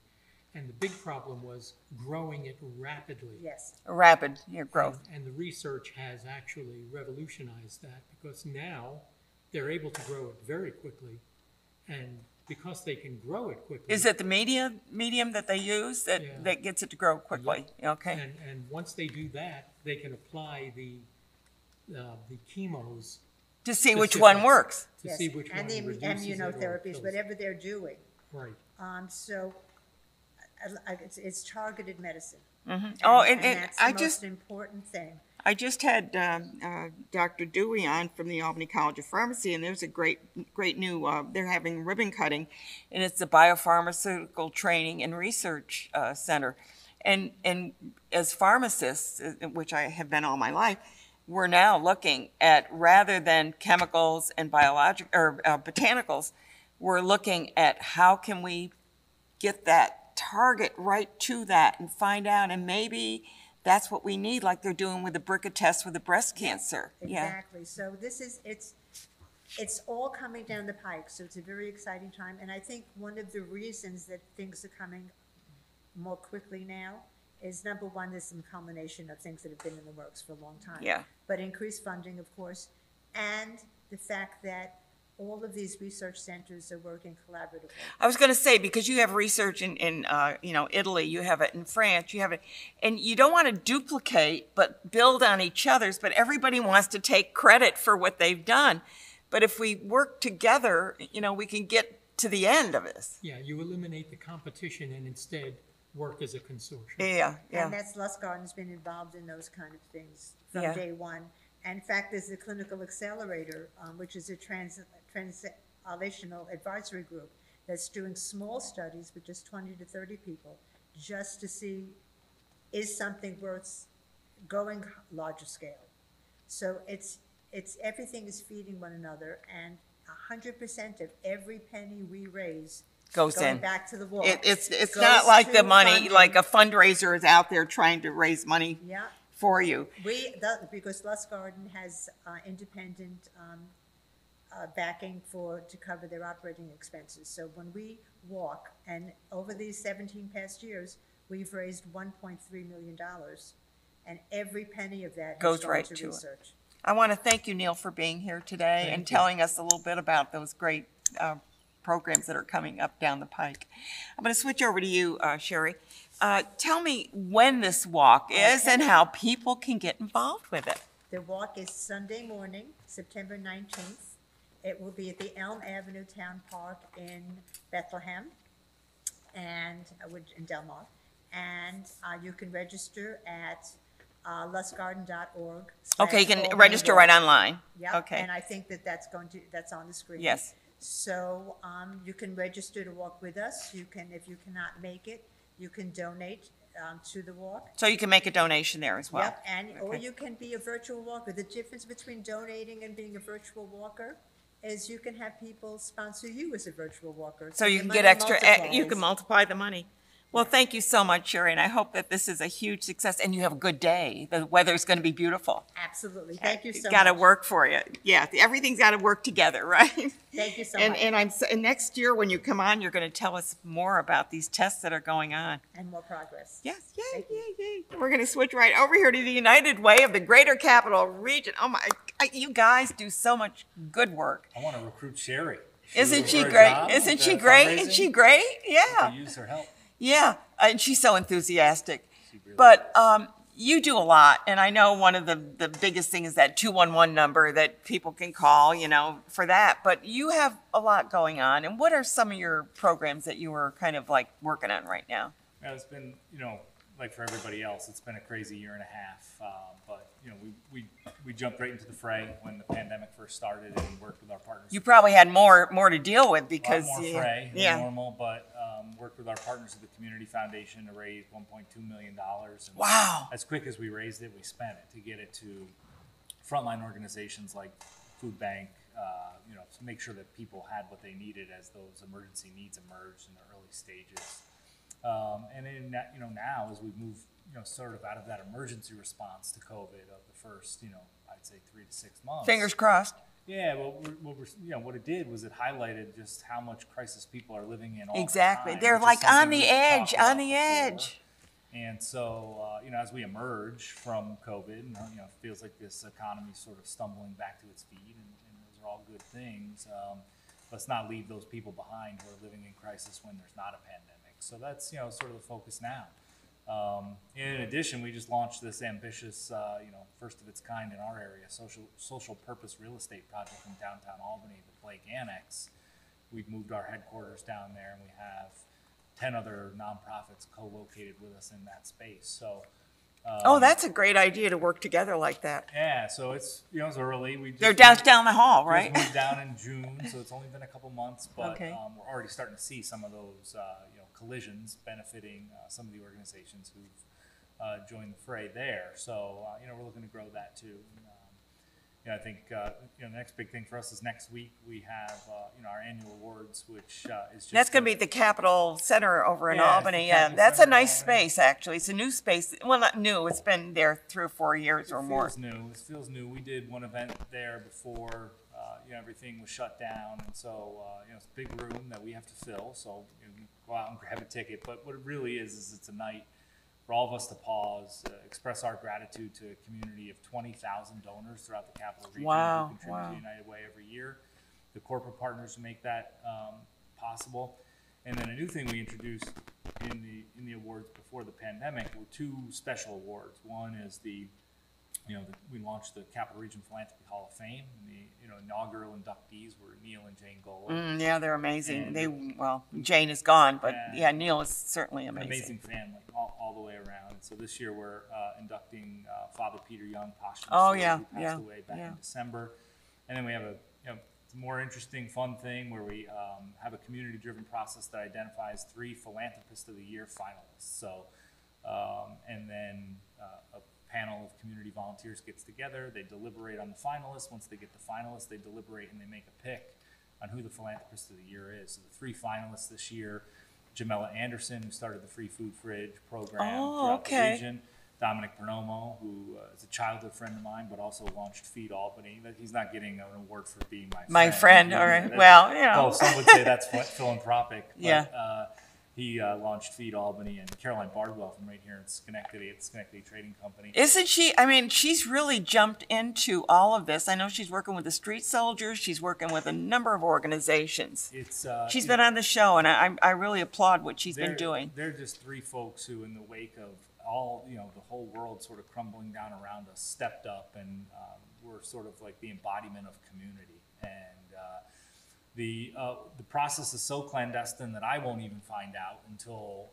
Speaker 6: And the big problem was growing it rapidly.
Speaker 5: Yes.
Speaker 2: Rapid growth.
Speaker 6: And the research has actually revolutionized that because now they're able to grow it very quickly. And because they can grow it quickly.
Speaker 2: Is it the medium that they use that gets it to grow quickly? Okay.
Speaker 6: And once they do that, they can apply the chemos
Speaker 2: To see which
Speaker 6: specific-
Speaker 2: one works.
Speaker 6: to
Speaker 5: Yes.
Speaker 6: see which
Speaker 5: And
Speaker 6: one
Speaker 5: the
Speaker 6: reduces it or
Speaker 5: immunotherapies,
Speaker 6: kills it.
Speaker 5: whatever they're doing.
Speaker 6: Right.
Speaker 5: So it's targeted medicine.
Speaker 2: Oh, and
Speaker 5: that's
Speaker 2: I
Speaker 5: the
Speaker 2: just
Speaker 5: most important thing.
Speaker 2: I just had Dr. Dewey on from the Albany College of Pharmacy, and there's a great new, they're having ribbon cutting, and it's the Biopharmaceutical Training and Research Center. And as pharmacists, which I have been all my life, we're now looking at, rather than chemicals and botanicals, we're looking at how can we get that target right to that and find out, and maybe that's what we need, like they're doing with the BRCA test with the breast cancer.
Speaker 5: Exactly. So this is, it's all coming down the pike. So it's a very exciting time. And I think one of the reasons that things are coming more quickly now is, number one, there's some combination of things that have been in the works for a long time.
Speaker 2: Yeah.
Speaker 5: But increased funding, of course, and the fact that all of these research centers are working collaboratively.
Speaker 2: I was going to say, because you have research in Italy, you have it in France, you have it, and you don't want to duplicate, but build on each other's, but everybody wants to take credit for what they've done. But if we work together, we can get to the end of this.
Speaker 6: Yeah, you eliminate the competition and instead work as a consortium.
Speaker 2: Yeah.
Speaker 5: And that's Lustgarten's been involved in those kind of things from
Speaker 2: Yeah.
Speaker 5: day one. And in fact, there's a clinical accelerator, which is a translational advisory group that's doing small studies with just 20 to 30 people, just to see is something worth going larger scale. So it's everything is feeding one another, and 100% of every penny we raise
Speaker 2: Goes
Speaker 5: going
Speaker 2: in.
Speaker 5: back to the wall.
Speaker 2: It's
Speaker 5: Goes
Speaker 2: not like the
Speaker 5: to
Speaker 2: money,
Speaker 5: funding.
Speaker 2: like a fundraiser is out there trying to raise money
Speaker 5: Yeah.
Speaker 2: for you.
Speaker 5: Because Lustgarten has independent backing to cover their operating expenses. So when we walk, and over these 17 past years, we've raised $1.3 million, and every penny of that
Speaker 2: Goes
Speaker 5: has gone
Speaker 2: right
Speaker 5: to
Speaker 2: to it.
Speaker 5: research.
Speaker 2: I want to thank you, Neil, for being here today and telling us a little bit about those great programs that are coming up down the pike. I'm going to switch over to you, Shari. Tell me when this walk is and how people can get involved with it.
Speaker 5: The walk is Sunday morning, September 19th. It will be at the Elm Avenue Town Park in Bethlehem and in Del Mar. And you can register at lustgarten.org.
Speaker 2: Okay, you can register right online.
Speaker 5: Yeah,
Speaker 2: Okay.
Speaker 5: and I think that's on the screen.
Speaker 2: Yes.
Speaker 5: So you can register to walk with us. You can, if you cannot make it, you can donate to the walk.
Speaker 2: So you can make a donation there as well.
Speaker 5: Yep, or
Speaker 2: Okay.
Speaker 5: you can be a virtual walker. The difference between donating and being a virtual walker is you can have people sponsor you as a virtual walker.
Speaker 2: So you
Speaker 5: the
Speaker 2: can get
Speaker 5: money
Speaker 2: extra, you can
Speaker 5: multiplies.
Speaker 2: multiply the money. Well, thank you so much, Shari, and I hope that this is a huge success and you have a good day. The weather's going to be beautiful.
Speaker 5: Absolutely. Thank you so
Speaker 2: It's
Speaker 5: much.
Speaker 2: got to work for you. Yeah, everything's got to work together, right?
Speaker 5: Thank you so
Speaker 2: And
Speaker 5: much.
Speaker 2: and next year when you come on, you're going to tell us more about these tests that are going on.
Speaker 5: And more progress.
Speaker 2: Yes, yay,
Speaker 5: Thank you.
Speaker 2: yay, yay. We're going to switch right over here to the United Way of the Greater Capital Region. Oh my, you guys do so much good work.
Speaker 7: I want to recruit Sherry.
Speaker 2: Isn't she great? Isn't she great? Isn't she great? Yeah.
Speaker 7: To use her help.
Speaker 2: Yeah, and she's so enthusiastic.
Speaker 7: She really
Speaker 2: But you do a lot, and I know one of the biggest things is that 211 number that people can call, for that. But you have a lot going on, and what are some of your programs that you are kind of like working on right now?
Speaker 7: Yeah, it's been, like for everybody else, it's been a crazy year and a half. But we jumped right into the fray when the pandemic first started and worked with our partners.
Speaker 2: You probably had more to deal with because
Speaker 7: a lot more fray
Speaker 2: yeah.
Speaker 7: than normal, but worked with our partners at the Community Foundation to raise $1.2 million. And
Speaker 2: Wow.
Speaker 7: As quick as we raised it, we spent it to get it to frontline organizations like Food Bank, to make sure that people had what they needed as those emergency needs emerged in the early stages. And in that, now as we move, sort of out of that emergency response to COVID of the first, I'd say 3 to 6 months.
Speaker 2: Fingers crossed.
Speaker 7: Yeah, well, what it did was it highlighted just how much crisis people are living in all
Speaker 2: Exactly.
Speaker 7: the time.
Speaker 2: They're
Speaker 7: which is
Speaker 2: like
Speaker 7: something
Speaker 2: on the
Speaker 7: we've
Speaker 2: edge,
Speaker 7: talked about
Speaker 2: on the
Speaker 7: before.
Speaker 2: edge.
Speaker 7: And so, as we emerge from COVID, and, it feels like this economy is sort of stumbling back to its feet, and those are all good things. Let's not leave those people behind who are living in crisis when there's not a pandemic. So that's, sort of the focus now. In addition, we just launched this ambitious, first of its kind in our area, social purpose real estate project in downtown Albany, the Blake Annex. We've moved our headquarters down there, and we have 10 other nonprofits co-located with us in that space. So,
Speaker 2: That's a great idea to work together like that.
Speaker 7: yeah, so it's it's early.
Speaker 2: They're down the hall, right?
Speaker 7: Just moved down in June, so it's only been a couple months, but
Speaker 2: Okay.
Speaker 7: We're already starting to see some of those collisions benefiting some of the organizations who've joined the fray there. So we're looking to grow that too. I think the next big thing for us is next week we have our annual awards, which is just
Speaker 2: That's going to be at the Capitol Center over in
Speaker 7: Yeah, it's the
Speaker 2: Albany. Yeah,
Speaker 7: Capitol
Speaker 2: that's a
Speaker 7: Center in
Speaker 2: nice
Speaker 7: Albany.
Speaker 2: space, actually. It's a new space. Well, not new. It's been there 3 or 4 years or more.
Speaker 7: It feels new. We did one event there before everything was shut down, and so it's a big room that we have to fill. So go out and grab a ticket. But what it really is it's a night for all of us to pause, express our gratitude to a community of 20,000 donors throughout the Capital Region
Speaker 2: Wow,
Speaker 7: who contribute
Speaker 2: wow.
Speaker 7: to United Way every year. The corporate partners who make that possible. And then a new thing we introduced in the awards before the pandemic were 2 special awards. One is we launched the Capital Region Philanthropy Hall of Fame, and the inaugural inductees were Neil and Jane Gola.
Speaker 2: Yeah, they're amazing.
Speaker 7: And
Speaker 2: Jane is gone, but
Speaker 7: Yeah.
Speaker 2: Neil is certainly
Speaker 7: An
Speaker 2: amazing.
Speaker 7: amazing family all the way around. And so this year we're inducting Father Peter Young posthumously,
Speaker 2: Oh, yeah,
Speaker 7: who passed
Speaker 2: yeah,
Speaker 7: away back
Speaker 2: yeah.
Speaker 7: in December. And then we have a more interesting, fun thing where we have a community-driven process that identifies 3 Philanthropist of the Year finalists. So, and then a panel of community volunteers gets together. They deliberate on the finalists. Once they get the finalists, they deliberate and they make a pick on who the Philanthropist of the Year is. So the 3 finalists this year: Jamela Anderson, who started the Free Food Fridge program throughout
Speaker 2: okay.
Speaker 7: the region; Dominic Pernomo, who is a childhood friend of mine, but also launched Feed Albany. He's not getting an award for being my friend.
Speaker 2: All right.
Speaker 7: That-
Speaker 2: Well,
Speaker 7: some would say that's philanthropic. But,
Speaker 2: Yeah.
Speaker 7: he launched Feed Albany, and Caroline Bardwell from right here in Schenectady at the Schenectady Trading Company.
Speaker 2: Isn't she? I mean, she's really jumped into all of this. I know she's working with the street soldiers. She's working with a number of organizations. She's been on the show, and I really applaud what she's been doing.
Speaker 7: They're just 3 folks who, in the wake of all, the whole world sort of crumbling down around us, stepped up, and we're sort of like the embodiment of community. And the process is so clandestine that I won't even find out until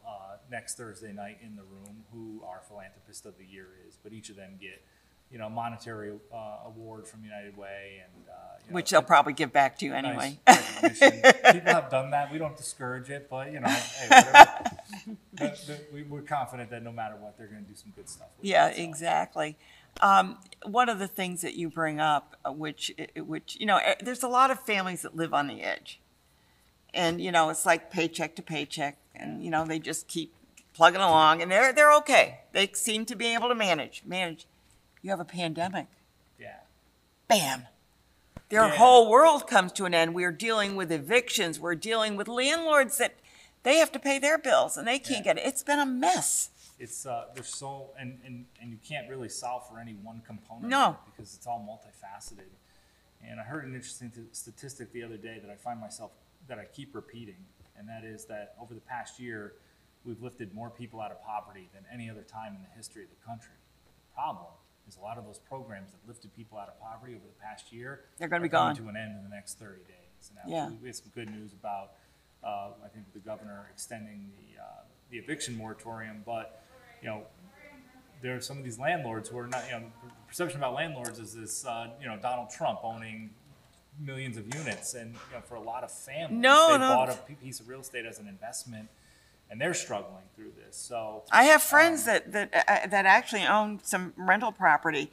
Speaker 7: next Thursday night in the room who our Philanthropist of the Year is. But each of them get, a monetary award from United Way, and
Speaker 2: Which they'll probably give back to you anyway.
Speaker 7: nice recognition. People have done that. We don't discourage it, but hey, whatever. We're confident that no matter what, they're going to do some good stuff with
Speaker 2: Yeah,
Speaker 7: it, so.
Speaker 2: exactly. One of the things that you bring up, which there's a lot of families that live on the edge, and it's like paycheck to paycheck, and they just keep plugging along, and they're okay. They seem to be able to manage. You have a pandemic.
Speaker 7: Yeah.
Speaker 2: Bam. Their whole world comes to an end. We're dealing with evictions. We're dealing with landlords that they have to pay their bills and they can't get it. It's been a mess.
Speaker 7: It's there's so and you can't really solve for any one component
Speaker 2: No.
Speaker 7: of it because it's all multifaceted. And I heard an interesting statistic the other day that I keep repeating, and that is that over the past year, we've lifted more people out of poverty than any other time in the history of the country. Problem is a lot of those programs that lifted people out of poverty over the past year,
Speaker 2: They're going to be
Speaker 7: coming
Speaker 2: gone.
Speaker 7: to an end in the next 30 days. Now,
Speaker 2: Yeah.
Speaker 7: we have some good news about, I think, the governor extending the eviction moratorium, but, there are some of these landlords who are not, the perception about landlords is this, Donald Trump owning millions of units, and for a lot of families, they bought a piece of real estate as an investment, and they're struggling through this. So
Speaker 2: I have friends that actually own some rental property,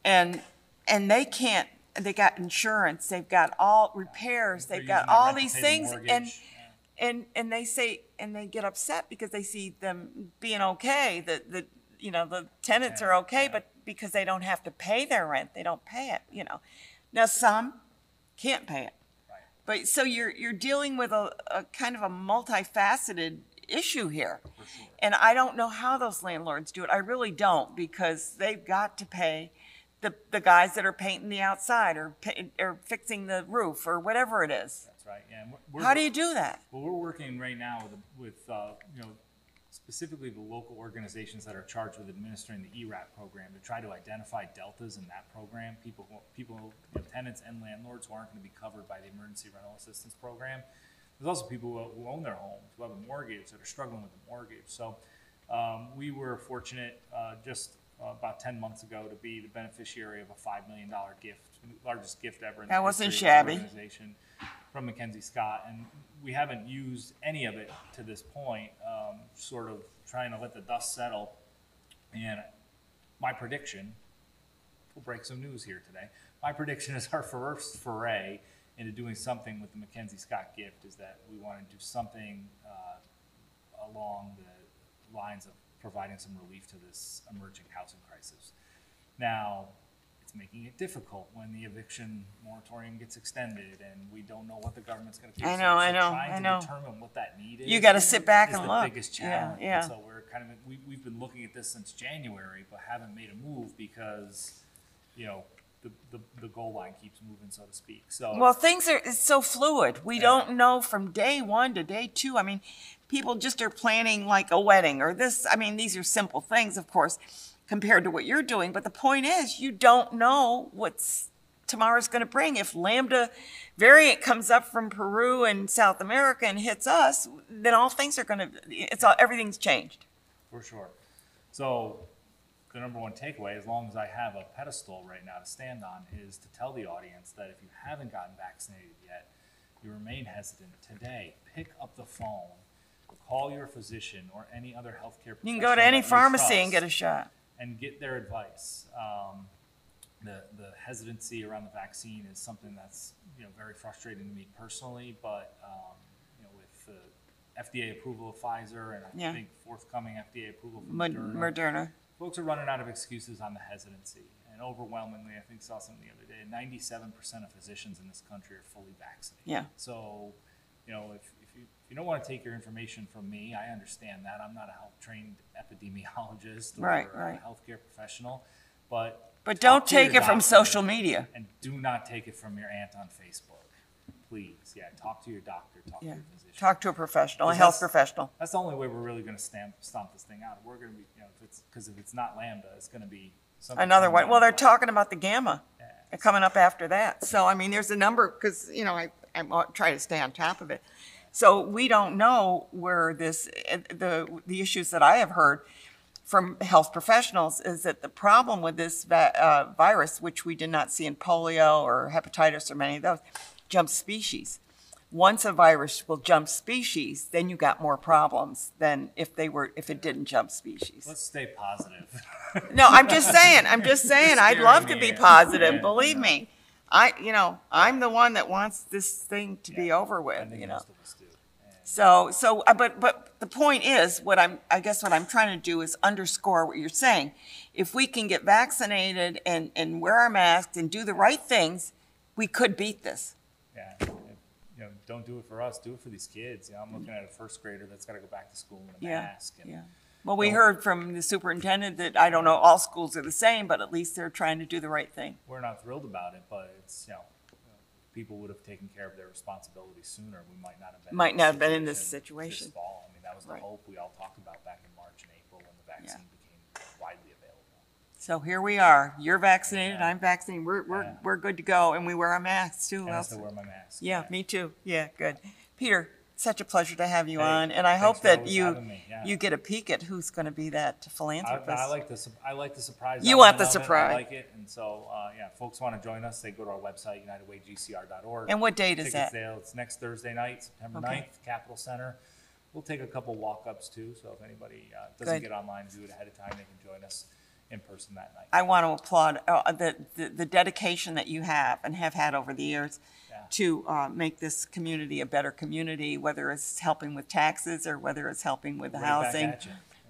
Speaker 2: and they can't. They got insurance. They've got all repairs. They've got
Speaker 7: using that
Speaker 2: all
Speaker 7: rent to
Speaker 2: these
Speaker 7: pay the
Speaker 2: things,
Speaker 7: mortgage.
Speaker 2: and they say, and they get upset because they see them being okay. The tenants are okay, but because they don't have to pay their rent, they don't pay it. Now some can't pay it,
Speaker 7: Right.
Speaker 2: but so you're dealing with a kind of a multifaceted issue here.
Speaker 7: For sure.
Speaker 2: And I don't know how those landlords do it. I really don't, because they've got to pay the guys that are painting the outside or fixing the roof or whatever it is.
Speaker 7: That's right. Yeah. And
Speaker 2: How do you do that?
Speaker 7: Well, we're working right now with specifically the local organizations that are charged with administering the ERAP program to try to identify deltas in that program, tenants and landlords who aren't going to be covered by the emergency rental assistance program. There's also people who own their homes, who have a mortgage, that are struggling with the mortgage. So we were fortunate just about 10 months ago to be the beneficiary of a $5 million gift, largest gift ever in the
Speaker 2: That wasn't
Speaker 7: history of the
Speaker 2: shabby.
Speaker 7: organization, from Mackenzie Scott. And we haven't used any of it to this point, sort of trying to let the dust settle. And my prediction, we'll break some news here today, my prediction is our first foray into doing something with the Mackenzie Scott gift is that we want to do something along the lines of providing some relief to this emerging housing crisis. Now, it's making it difficult when the eviction moratorium gets extended and we don't know what the government's going to do.
Speaker 2: I know.
Speaker 7: Trying to determine what that need is.
Speaker 2: You got to sit back
Speaker 7: is
Speaker 2: and
Speaker 7: the
Speaker 2: look.
Speaker 7: biggest challenge.
Speaker 2: Yeah.
Speaker 7: And so we're we've been looking at this since January, but haven't made a move because, the goal line keeps moving, so to speak. So
Speaker 2: Well, it's so fluid. We don't know from day one to day two. I mean, people just are planning like a wedding or this. I mean, these are simple things, of course, compared to what you're doing. But the point is, you don't know what's tomorrow's going to bring. If Lambda variant comes up from Peru and South America and hits us, then all things are going to, everything's changed.
Speaker 7: For sure. So the number one takeaway, as long as I have a pedestal right now to stand on, is to tell the audience that if you haven't gotten vaccinated yet, you remain hesitant today. Pick up the phone, call your physician or any other healthcare professional.
Speaker 2: You can go to any
Speaker 7: that you
Speaker 2: pharmacy
Speaker 7: trust
Speaker 2: and get a shot.
Speaker 7: and get their advice. The hesitancy around the vaccine is something that's very frustrating to me personally, but with the FDA approval of Pfizer and I think forthcoming FDA approval from
Speaker 2: Moderna.
Speaker 7: folks are running out of excuses on the hesitancy. And overwhelmingly, I think saw something the other day, 97% of physicians in this country are fully vaccinated.
Speaker 2: Yeah.
Speaker 7: So, if you don't want to take your information from me, I understand that. I'm not a trained epidemiologist or a healthcare professional, but
Speaker 2: don't take it from
Speaker 7: doctor
Speaker 2: social media.
Speaker 7: and do not take it from your aunt on Facebook. Please, talk to your doctor, talk to your physician.
Speaker 2: Talk to a professional, a health professional.
Speaker 7: That's the only way we're really going to stomp this thing out. We're going to be, if it's not Lambda, it's going to be something.
Speaker 2: Another one. Well, they're talking about the Gamma coming up after that. So, I mean, there's a number, because, I try to stay on top of it. So we don't know where the issues that I have heard from health professionals is that the problem with this virus, which we did not see in polio or hepatitis or many of those, jump species. Once a virus will jump species, then you got more problems than if it didn't jump species.
Speaker 7: Let's stay positive.
Speaker 2: No, I'm just saying. I'd love to be positive.
Speaker 7: Yeah,
Speaker 2: Believe me, I'm the one that wants this thing to be over
Speaker 7: I
Speaker 2: with.
Speaker 7: think most of us do.
Speaker 2: But the point is, I guess what I'm trying to do is underscore what you're saying. If we can get vaccinated and wear our masks and do the right things, we could beat this.
Speaker 7: Yeah. Don't do it for us, do it for these kids. I'm looking at a first grader that's got to go back to school in a mask. And,
Speaker 2: Well, we heard from the superintendent that, I don't know, all schools are the same, but at least they're trying to do the right thing.
Speaker 7: We're not thrilled about it, but it's, people would have taken care of their responsibilities sooner. We might not have been in this situation this fall. I mean, that was the hope we all talked about back in March and April when the vaccine became widely available.
Speaker 2: So here we are. You're vaccinated. I'm vaccinated. We're good to go, and we wear our masks too.
Speaker 7: And I still wear my mask.
Speaker 2: Yeah, me too. Yeah, good. Peter, such a pleasure to have you on, and I hope that you get a peek at who's going to be that philanthropist.
Speaker 7: I like the surprise.
Speaker 2: You want the
Speaker 7: element of it.
Speaker 2: surprise.
Speaker 7: I like it, and so folks want to join us. They go to our website, unitedwaygcr.org.
Speaker 2: And what date is that?
Speaker 7: Sale. It's next Thursday night, September 9th, Capitol Center. We'll take a couple walk-ups too, so if anybody doesn't get online and do it ahead of time, they can join us in person that night.
Speaker 2: I want to applaud the dedication that you have and have had over the years to make this community a better community, whether it's helping with taxes or whether it's helping with the housing.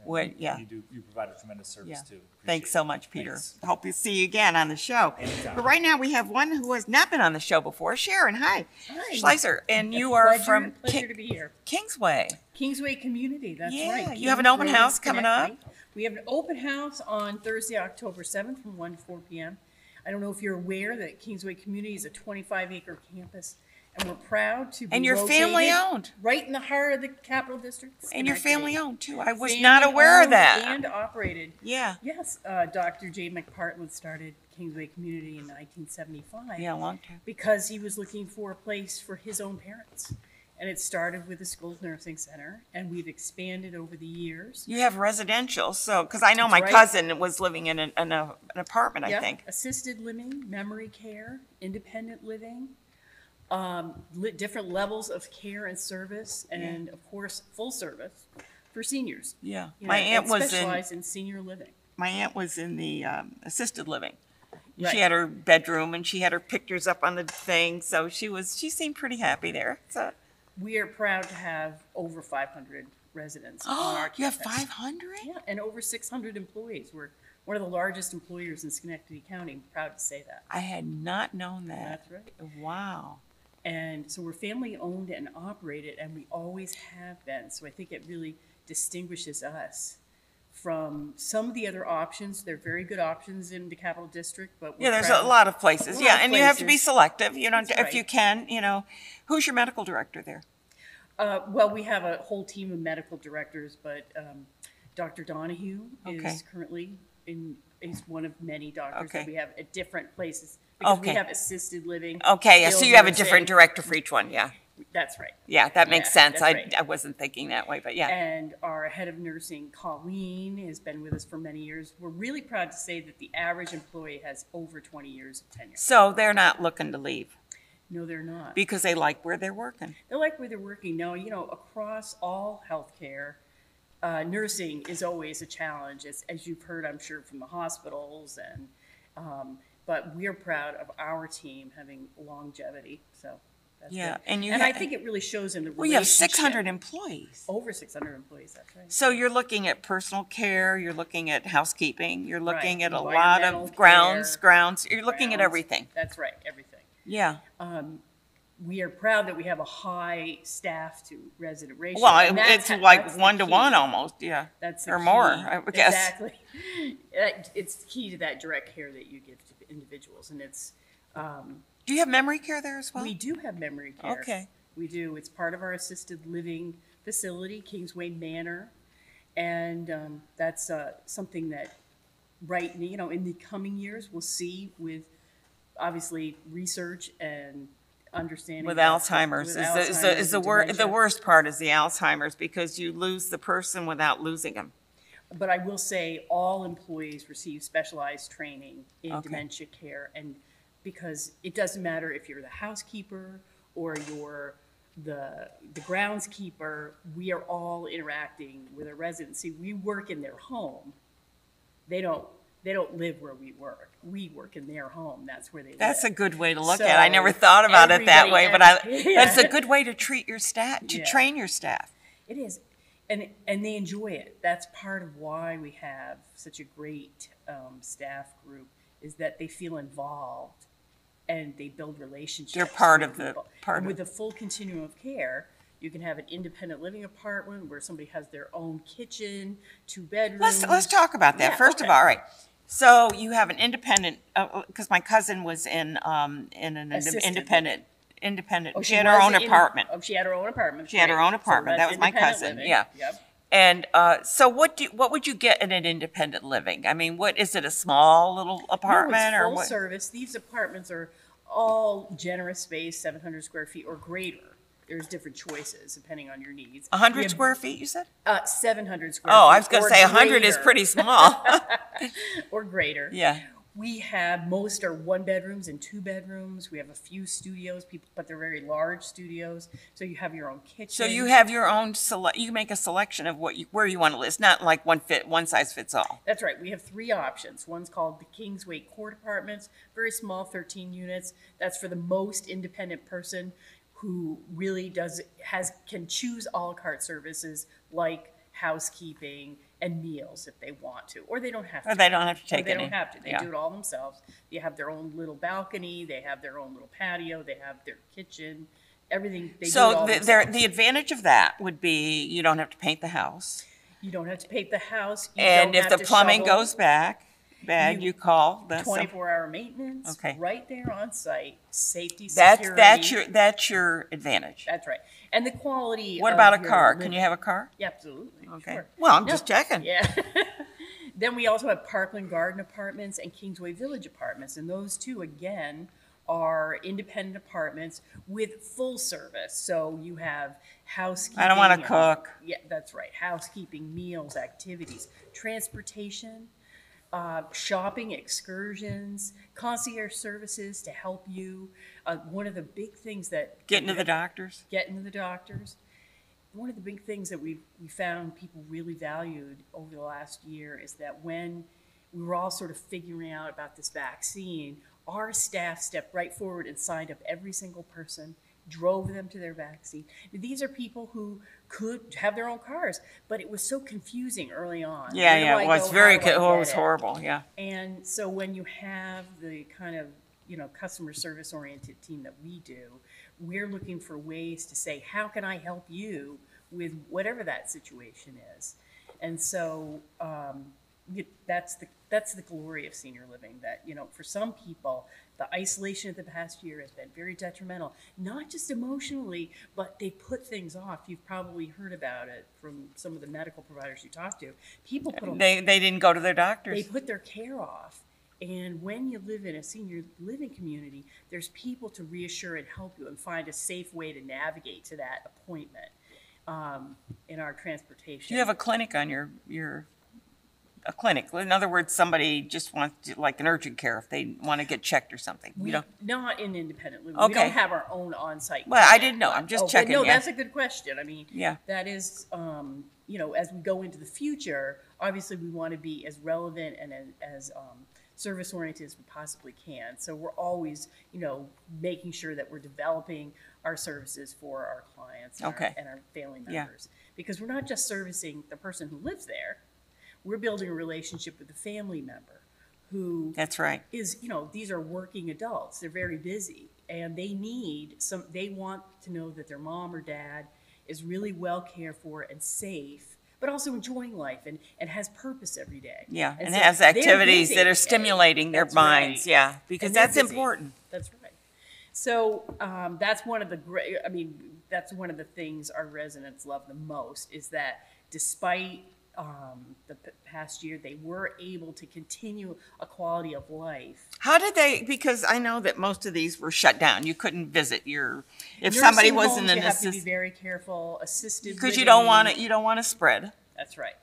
Speaker 7: You provide a tremendous service too.
Speaker 2: Thanks so much, Peter.
Speaker 7: Thanks.
Speaker 2: Hope to see you again on the show.
Speaker 7: Anytime.
Speaker 2: But right now we have one who has not been on the show before. Sharon, hi. Sleicher, and you are from
Speaker 8: Pleasure to be here.
Speaker 2: Kingsway.
Speaker 8: Kingsway Community, that's right.
Speaker 2: You have an open house coming up?
Speaker 8: We have an open house on Thursday, October 7th from 1 to 4 p.m. I don't know if you're aware that Kingsway Community is a 25-acre campus, and we're proud to be
Speaker 2: And you're family owned.
Speaker 8: right in the heart of the Capital District.
Speaker 2: And you're family owned too. I was
Speaker 8: Family
Speaker 2: not aware of
Speaker 8: owned
Speaker 2: that.
Speaker 8: And operated.
Speaker 2: Yeah.
Speaker 8: Yes, Dr. J. McPartland started Kingsway Community in 1975.
Speaker 2: Yeah, a long time.
Speaker 8: Because he was looking for a place for his own parents. And it started with the Schools Nursing Center, and we've expanded over the years.
Speaker 2: You have residential, so, because I know
Speaker 8: That's
Speaker 2: my
Speaker 8: right.
Speaker 2: cousin was living in an apartment, I
Speaker 8: Yep,
Speaker 2: think.
Speaker 8: assisted living, memory care, independent living, different levels of care and service, and of course, full service for seniors.
Speaker 2: Yeah.
Speaker 8: You
Speaker 2: My
Speaker 8: know,
Speaker 2: aunt
Speaker 8: and
Speaker 2: was
Speaker 8: specialized in senior living.
Speaker 2: My aunt was in the assisted living.
Speaker 8: Right.
Speaker 2: She had her bedroom and she had her pictures up on the thing, so she seemed pretty happy there. So.
Speaker 8: We are proud to have over 500 residents on our
Speaker 2: You have
Speaker 8: campus.
Speaker 2: 500?
Speaker 8: Yeah, and over 600 employees. We're one of the largest employers in Schenectady County. I'm proud to say that.
Speaker 2: I had not known that.
Speaker 8: That's right.
Speaker 2: Wow.
Speaker 8: And so we're family owned and operated, and we always have been. So I think it really distinguishes us from some of the other options. They're very good options in the Capital District, but we're
Speaker 2: There's
Speaker 8: proud.
Speaker 2: a lot of places.
Speaker 8: A lot
Speaker 2: Yeah,
Speaker 8: of
Speaker 2: and you have to be
Speaker 8: places.
Speaker 2: selective, if
Speaker 8: right.
Speaker 2: you can, Who's your medical director there?
Speaker 8: Well, we have a whole team of medical directors, but Dr. Donahue
Speaker 2: Okay.
Speaker 8: is currently is one of many doctors
Speaker 2: Okay.
Speaker 8: that we have at different places. Because
Speaker 2: Okay.
Speaker 8: we have assisted living.
Speaker 2: Okay, so
Speaker 8: skilled
Speaker 2: you have a
Speaker 8: nursing.
Speaker 2: different director for each one, yeah.
Speaker 8: That's right.
Speaker 2: Yeah, that makes
Speaker 8: Yeah,
Speaker 2: sense.
Speaker 8: that's right.
Speaker 2: I wasn't thinking that way, but yeah.
Speaker 8: And our head of nursing, Colleen, has been with us for many years. We're really proud to say that the average employee has over 20 years of tenure.
Speaker 2: So they're not looking to leave
Speaker 8: No, they're not.
Speaker 2: because they like where they're working.
Speaker 8: They like where they're working. No, across all healthcare, nursing is always a challenge, as you've heard, I'm sure, from the hospitals. But we're proud of our team having longevity. So that's
Speaker 2: Yeah,
Speaker 8: good.
Speaker 2: and
Speaker 8: I think it really shows in the
Speaker 2: Well, you have
Speaker 8: relationship.
Speaker 2: 600 employees.
Speaker 8: Over 600 employees. That's right.
Speaker 2: So you're looking at personal care, you're looking at housekeeping, you're looking
Speaker 8: Right.
Speaker 2: at a lot
Speaker 8: Environmental
Speaker 2: of
Speaker 8: care,
Speaker 2: grounds, you're looking at
Speaker 8: grounds.
Speaker 2: everything.
Speaker 8: That's right. Everything.
Speaker 2: Yeah.
Speaker 8: We are proud that we have a high staff to resident ratio.
Speaker 2: Well,
Speaker 8: and that's
Speaker 2: it's like
Speaker 8: that's the
Speaker 2: 1 to
Speaker 8: key.
Speaker 2: 1 almost, yeah.
Speaker 8: That's the
Speaker 2: or
Speaker 8: key.
Speaker 2: more, I would guess.
Speaker 8: Exactly. It's key to that direct care that you give to individuals, and it's.
Speaker 2: Do you have memory care there as well?
Speaker 8: We do have memory care.
Speaker 2: Okay.
Speaker 8: We do. It's part of our assisted living facility, Kingsway Manor, and that's something that, in the coming years, we'll see with obviously research and understanding
Speaker 2: With
Speaker 8: that-
Speaker 2: Alzheimer's,
Speaker 8: with
Speaker 2: is
Speaker 8: and
Speaker 2: the
Speaker 8: dementia.
Speaker 2: worst part is the Alzheimer's because you lose the person without losing them.
Speaker 8: But I will say all employees receive specialized training in
Speaker 2: Okay.
Speaker 8: dementia care, and because it doesn't matter if you're the housekeeper or you're the groundskeeper, we are all interacting with our residents. See, we work in their home. They don't They don't live where we work. We work in their home. That's where they live.
Speaker 2: That's a good way to look
Speaker 8: So
Speaker 2: at it. I never thought about it that way, but
Speaker 8: yeah.
Speaker 2: it's a good way to treat your staff, to
Speaker 8: Yeah.
Speaker 2: train your staff.
Speaker 8: It is. And they enjoy it. That's part of why we have such a great staff group, is that they feel involved and they build relationships.
Speaker 2: They're part
Speaker 8: with
Speaker 2: of the
Speaker 8: people.
Speaker 2: part
Speaker 8: And
Speaker 2: of
Speaker 8: with the full continuum of care, you can have an independent living apartment where somebody has their own kitchen, 2 bedrooms.
Speaker 2: Let's talk about that.
Speaker 8: Yeah,
Speaker 2: First of
Speaker 8: okay.
Speaker 2: all, all right. So you have an independent, because my cousin was in an
Speaker 8: Assisted.
Speaker 2: independent.
Speaker 8: Oh,
Speaker 2: She had her own
Speaker 8: was in-
Speaker 2: apartment.
Speaker 8: Oh, she had her own apartment.
Speaker 2: She had her
Speaker 8: Great.
Speaker 2: own apartment.
Speaker 8: So
Speaker 2: That was my
Speaker 8: independent
Speaker 2: cousin.
Speaker 8: living.
Speaker 2: Yeah.
Speaker 8: Yep.
Speaker 2: And so what would you get in an independent living? I mean, what is it? A small little apartment
Speaker 8: No,
Speaker 2: or
Speaker 8: it's full
Speaker 2: what?
Speaker 8: service. These apartments are all generous space, 700 square feet or greater. There's different choices depending on your needs.
Speaker 2: 100
Speaker 8: We have,
Speaker 2: square feet, you said?
Speaker 8: 700 square
Speaker 2: Oh,
Speaker 8: feet.
Speaker 2: I was going to
Speaker 8: or
Speaker 2: say 100 is
Speaker 8: greater.
Speaker 2: pretty small.
Speaker 8: Or greater.
Speaker 2: Yeah.
Speaker 8: We have, most are 1 bedrooms and 2 bedrooms. We have a few studios, but they're very large studios. So you have your own kitchen.
Speaker 2: So you have your own you make a selection of where you want to live. It's not like one size fits all.
Speaker 8: That's right. We have 3 options. One's called the Kingsway Court Apartments, very small, 13 units. That's for the most independent person who really can choose a la carte services like housekeeping and meals if they want to, or they don't have to.
Speaker 2: Or they don't have to
Speaker 8: Or
Speaker 2: take
Speaker 8: they
Speaker 2: any.
Speaker 8: don't have to. They
Speaker 2: Yeah.
Speaker 8: do it all themselves. They have their own little balcony. They have their own little patio. They have their kitchen. Everything. They do it
Speaker 2: So
Speaker 8: all
Speaker 2: the
Speaker 8: themselves.
Speaker 2: advantage of that would be you don't have to paint the house.
Speaker 8: You don't have to paint the house. You
Speaker 2: And
Speaker 8: don't
Speaker 2: if
Speaker 8: have
Speaker 2: the
Speaker 8: to
Speaker 2: plumbing
Speaker 8: shovel.
Speaker 2: goes bad, you call. That's
Speaker 8: 24-hour maintenance.
Speaker 2: Okay.
Speaker 8: Right there on site. Safety,
Speaker 2: that's
Speaker 8: security.
Speaker 2: that's your advantage.
Speaker 8: That's right. And the quality.
Speaker 2: What
Speaker 8: of
Speaker 2: about a
Speaker 8: your
Speaker 2: car?
Speaker 8: living-
Speaker 2: Can you have a car?
Speaker 8: Yeah, absolutely.
Speaker 2: Okay.
Speaker 8: Sure.
Speaker 2: Well, I'm
Speaker 8: No.
Speaker 2: just checking.
Speaker 8: Yeah. Then we also have Parkland Garden Apartments and Kingsway Village Apartments. And those two, again, are independent apartments with full service. So you have housekeeping.
Speaker 2: I don't want to
Speaker 8: and-
Speaker 2: cook.
Speaker 8: Yeah, that's right. Housekeeping, meals, activities, transportation, shopping, excursions, concierge services to help you. One of the big things that
Speaker 2: Getting to the doctors.
Speaker 8: getting to the doctors. One of the big things that we found people really valued over the last year is that when we were all sort of figuring out about this vaccine, our staff stepped right forward and signed up every single person, drove them to their vaccine. These are people who could have their own cars, but it was so confusing early on.
Speaker 2: Yeah,
Speaker 8: Where do
Speaker 2: yeah.
Speaker 8: I
Speaker 2: It was
Speaker 8: go?
Speaker 2: very.
Speaker 8: How do I
Speaker 2: It was
Speaker 8: get it?
Speaker 2: horrible. Yeah.
Speaker 8: And so when you have the kind of, customer service oriented team that we do, we're looking for ways to say, how can I help you with whatever that situation is? And so that's the glory of senior living, that, for some people, the isolation of the past year has been very detrimental, not just emotionally, but they put things off. You've probably heard about it from some of the medical providers you talk to. People put
Speaker 2: They didn't go to their
Speaker 8: they
Speaker 2: doctors.
Speaker 8: put their care off. And when you live in a senior living community, there's people to reassure and help you and find a safe way to navigate to that appointment in our transportation.
Speaker 2: You have a clinic on a clinic. In other words, somebody just wants to, like an urgent care if they want to get checked or something.
Speaker 8: We
Speaker 2: You don't.
Speaker 8: not in independent living. We
Speaker 2: Okay.
Speaker 8: don't have our own on-site.
Speaker 2: Well, I
Speaker 8: clinic,
Speaker 2: didn't know.
Speaker 8: but-
Speaker 2: I'm just
Speaker 8: but
Speaker 2: checking,
Speaker 8: No,
Speaker 2: yeah.
Speaker 8: that's a good question. I mean,
Speaker 2: Yeah.
Speaker 8: that is, as we go into the future, obviously we want to be as relevant and as service-oriented as we possibly can. So we're always, making sure that we're developing our services for our clients and,
Speaker 2: Okay.
Speaker 8: our family
Speaker 2: Yeah.
Speaker 8: members. Because we're not just servicing the person who lives there. We're building a relationship with the family member who
Speaker 2: That's right.
Speaker 8: is, these are working adults. They're very busy and they want to know that their mom or dad is really well cared for and safe, but also enjoying life and has purpose every day.
Speaker 2: Yeah, and
Speaker 8: so
Speaker 2: has
Speaker 8: they're
Speaker 2: activities that
Speaker 8: busy.
Speaker 2: are stimulating their
Speaker 8: That's
Speaker 2: minds.
Speaker 8: right.
Speaker 2: Yeah, because
Speaker 8: And they're
Speaker 2: that's
Speaker 8: busy.
Speaker 2: important.
Speaker 8: That's right. So that's one of the that's one of the things our residents love the most, is that despite the past year, they were able to continue a quality of life.
Speaker 2: How did they? Because I know that most of these were shut down. You couldn't visit if somebody
Speaker 8: Nursing
Speaker 2: was
Speaker 8: homes,
Speaker 2: in an
Speaker 8: you have to be
Speaker 2: assist
Speaker 8: very careful. Assisted
Speaker 2: because you
Speaker 8: living,
Speaker 2: don't want it. You don't want to spread.
Speaker 8: That's right.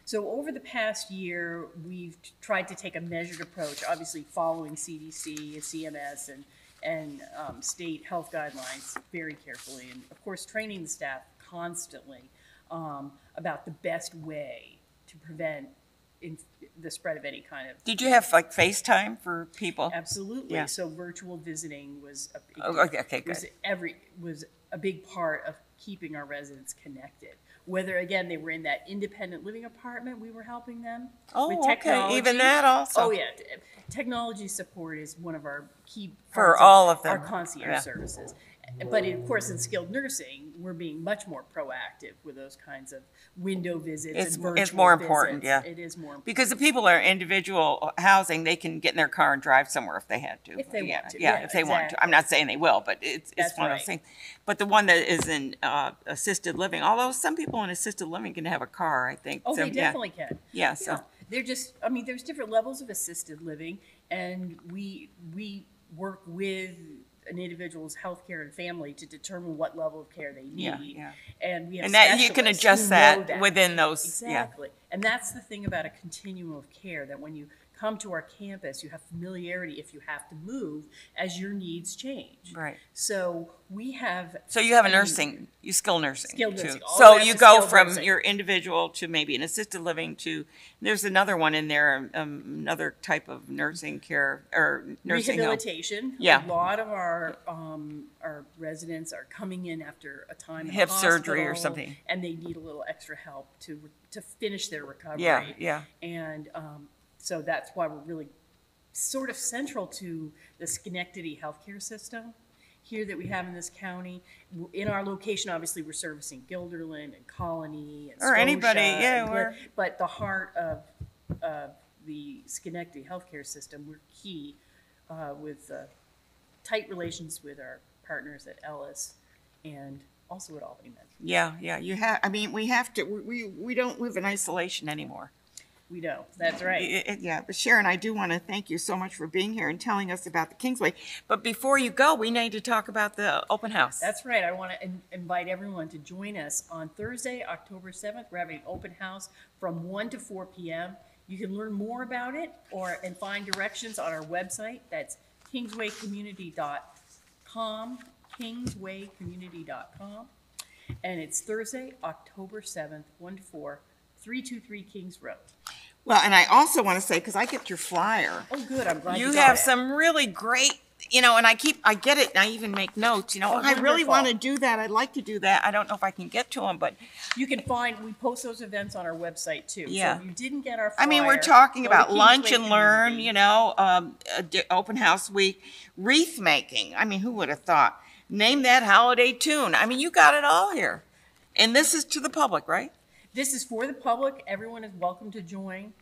Speaker 8: So over the past year, we've tried to take a measured approach, obviously following CDC, CMS, and state health guidelines very carefully, and of course training the staff constantly about the best way to prevent in the spread of any kind of.
Speaker 2: Did you have like FaceTime for people?
Speaker 8: Absolutely.
Speaker 2: Yeah.
Speaker 8: So virtual visiting was a big,
Speaker 2: Okay, good.
Speaker 8: was a big part of keeping our residents connected. Whether again they were in that independent living apartment, we were helping them with
Speaker 2: Okay,
Speaker 8: technology.
Speaker 2: even that also.
Speaker 8: Oh yeah, technology support is one of our key
Speaker 2: For
Speaker 8: parts
Speaker 2: all of them.
Speaker 8: our concierge
Speaker 2: Yeah.
Speaker 8: services. But of course, in skilled nursing, we're being much more proactive with those kinds of window visits.
Speaker 2: It's
Speaker 8: and virtual
Speaker 2: more important,
Speaker 8: visits.
Speaker 2: yeah.
Speaker 8: It is more important.
Speaker 2: Because the people are individual housing, they can get in their car and drive somewhere if they had to.
Speaker 8: If they want to,
Speaker 2: Yeah,
Speaker 8: yeah,
Speaker 2: if they want to.
Speaker 8: exactly.
Speaker 2: I'm not saying they will, but it's
Speaker 8: That's
Speaker 2: one of
Speaker 8: right.
Speaker 2: those things. But the one that is in assisted living, although some people in assisted living can have a car, I think.
Speaker 8: Oh,
Speaker 2: So,
Speaker 8: they definitely can.
Speaker 2: Yeah, so.
Speaker 8: They're just, I mean, there's different levels of assisted living, and we work with an individual's healthcare and family to determine what level of care they need.
Speaker 2: Yeah.
Speaker 8: And we have
Speaker 2: And that you can
Speaker 8: specialists
Speaker 2: adjust
Speaker 8: who
Speaker 2: that
Speaker 8: know
Speaker 2: within those.
Speaker 8: Exactly. And that's the thing about a continuum of care, that when you come to our campus, you have familiarity if you have to move as your needs change.
Speaker 2: Right.
Speaker 8: So we have.
Speaker 2: So you have a nursing, you skilled nursing
Speaker 8: Skilled
Speaker 2: too.
Speaker 8: nursing, all
Speaker 2: So
Speaker 8: the way up
Speaker 2: you
Speaker 8: to
Speaker 2: go
Speaker 8: skilled
Speaker 2: from
Speaker 8: nursing.
Speaker 2: your individual to maybe an assisted living to, there's another one in there, another type of nursing care or nursing home.
Speaker 8: Rehabilitation.
Speaker 2: Yeah.
Speaker 8: A lot of our residents are coming in after a time in
Speaker 2: Hip
Speaker 8: the
Speaker 2: surgery or
Speaker 8: hospital,
Speaker 2: something.
Speaker 8: and they need a little extra help to finish their recovery.
Speaker 2: Yeah.
Speaker 8: And so that's why we're really sort of central to the Schenectady healthcare system here that we have in this county. In our location, obviously, we're servicing Guilderland and Colony and
Speaker 2: Or anybody,
Speaker 8: Scotia
Speaker 2: yeah,
Speaker 8: and
Speaker 2: we're-
Speaker 8: but the heart of the Schenectady healthcare system, we're key with tight relations with our partners at Ellis and also at Albany Med.
Speaker 2: Yeah. You have, I mean, we have to, we don't live in isolation anymore.
Speaker 8: We know, that's right.
Speaker 2: Yeah, but Sharon, I do want to thank you so much for being here and telling us about the Kingsway. But before you go, we need to talk about the open house.
Speaker 8: That's right. I want to invite everyone to join us on Thursday, October 7th. We're having an open house from 1 to 4 p.m. You can learn more about it and find directions on our website. That's kingswaycommunity.com, kingswaycommunity.com. And it's Thursday, October 7th, 1 to 4, 323 Kings Road.
Speaker 2: Well, and I also want to say, because I get your flyer.
Speaker 8: Oh, good. I'm glad you
Speaker 2: You
Speaker 8: got
Speaker 2: have
Speaker 8: it.
Speaker 2: some really great, and I get it, and I even make notes,
Speaker 8: Oh,
Speaker 2: I really
Speaker 8: wonderful.
Speaker 2: want to do that. I'd like to do that. I don't know if I can get to them, but
Speaker 8: You can we post those events on our website too.
Speaker 2: Yeah.
Speaker 8: So if you didn't get our flyer,
Speaker 2: I mean, we're talking
Speaker 8: go to
Speaker 2: about lunch
Speaker 8: Kingsway
Speaker 2: and learn,
Speaker 8: Community.
Speaker 2: open house week, wreath making. I mean, who would have thought? Name that holiday tune. I mean, you got it all here. And this is to the public, right?
Speaker 8: This is for the public. Everyone is welcome to join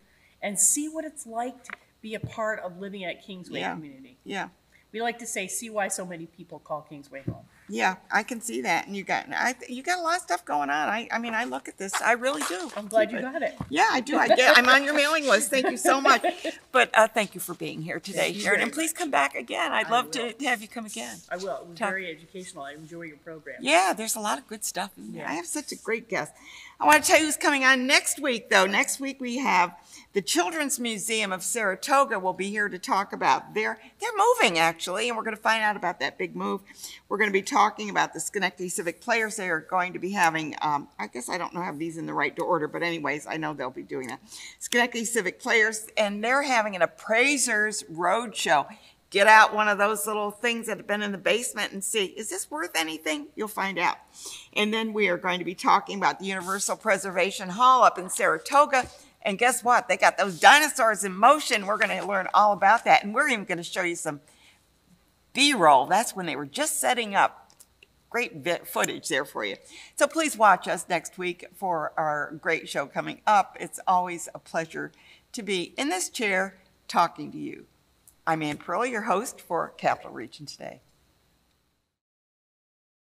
Speaker 8: and see what it's like to be a part of living at Kingsway
Speaker 2: Yeah.
Speaker 8: Community.
Speaker 2: Yeah.
Speaker 8: We like to say, see why so many people call Kingsway home.
Speaker 2: Yeah, I can see that. And you got a lot of stuff going on. I mean, I look at this. I really do.
Speaker 8: I'm glad you got it.
Speaker 2: Yeah, I do. I'm on your mailing list. Thank you so much. But thank you for being here today,
Speaker 8: Thank you
Speaker 2: Sharon.
Speaker 8: very
Speaker 2: And please
Speaker 8: much.
Speaker 2: come back again. I'd
Speaker 8: I
Speaker 2: love
Speaker 8: will.
Speaker 2: to have you come again.
Speaker 8: I will. It was
Speaker 2: Talk-
Speaker 8: very educational. I enjoy your program.
Speaker 2: Yeah, there's a lot of good stuff in there.
Speaker 8: Yeah.
Speaker 2: I have such a great guest. I want to tell you who's coming on next week, though. Next week we have the Children's Museum of Saratoga will be here to talk about they're moving, actually, and we're going to find out about that big move. We're going to be talking about the Schenectady Civic Players. They are going to be having, I guess I don't know have these in the right order, but anyways, I know they'll be doing that. Schenectady Civic Players, and they're having an Appraisers Roadshow. Get out one of those little things that have been in the basement and see, is this worth anything? You'll find out. And then we are going to be talking about the Universal Preservation Hall up in Saratoga. And guess what? They got those dinosaurs in motion. We're going to learn all about that. And we're even going to show you some B-roll. That's when they were just setting up. Great footage there for you. So please watch us next week for our great show coming up. It's always a pleasure to be in this chair talking to you. I'm Ann Pearl, your host for Capital Region Today.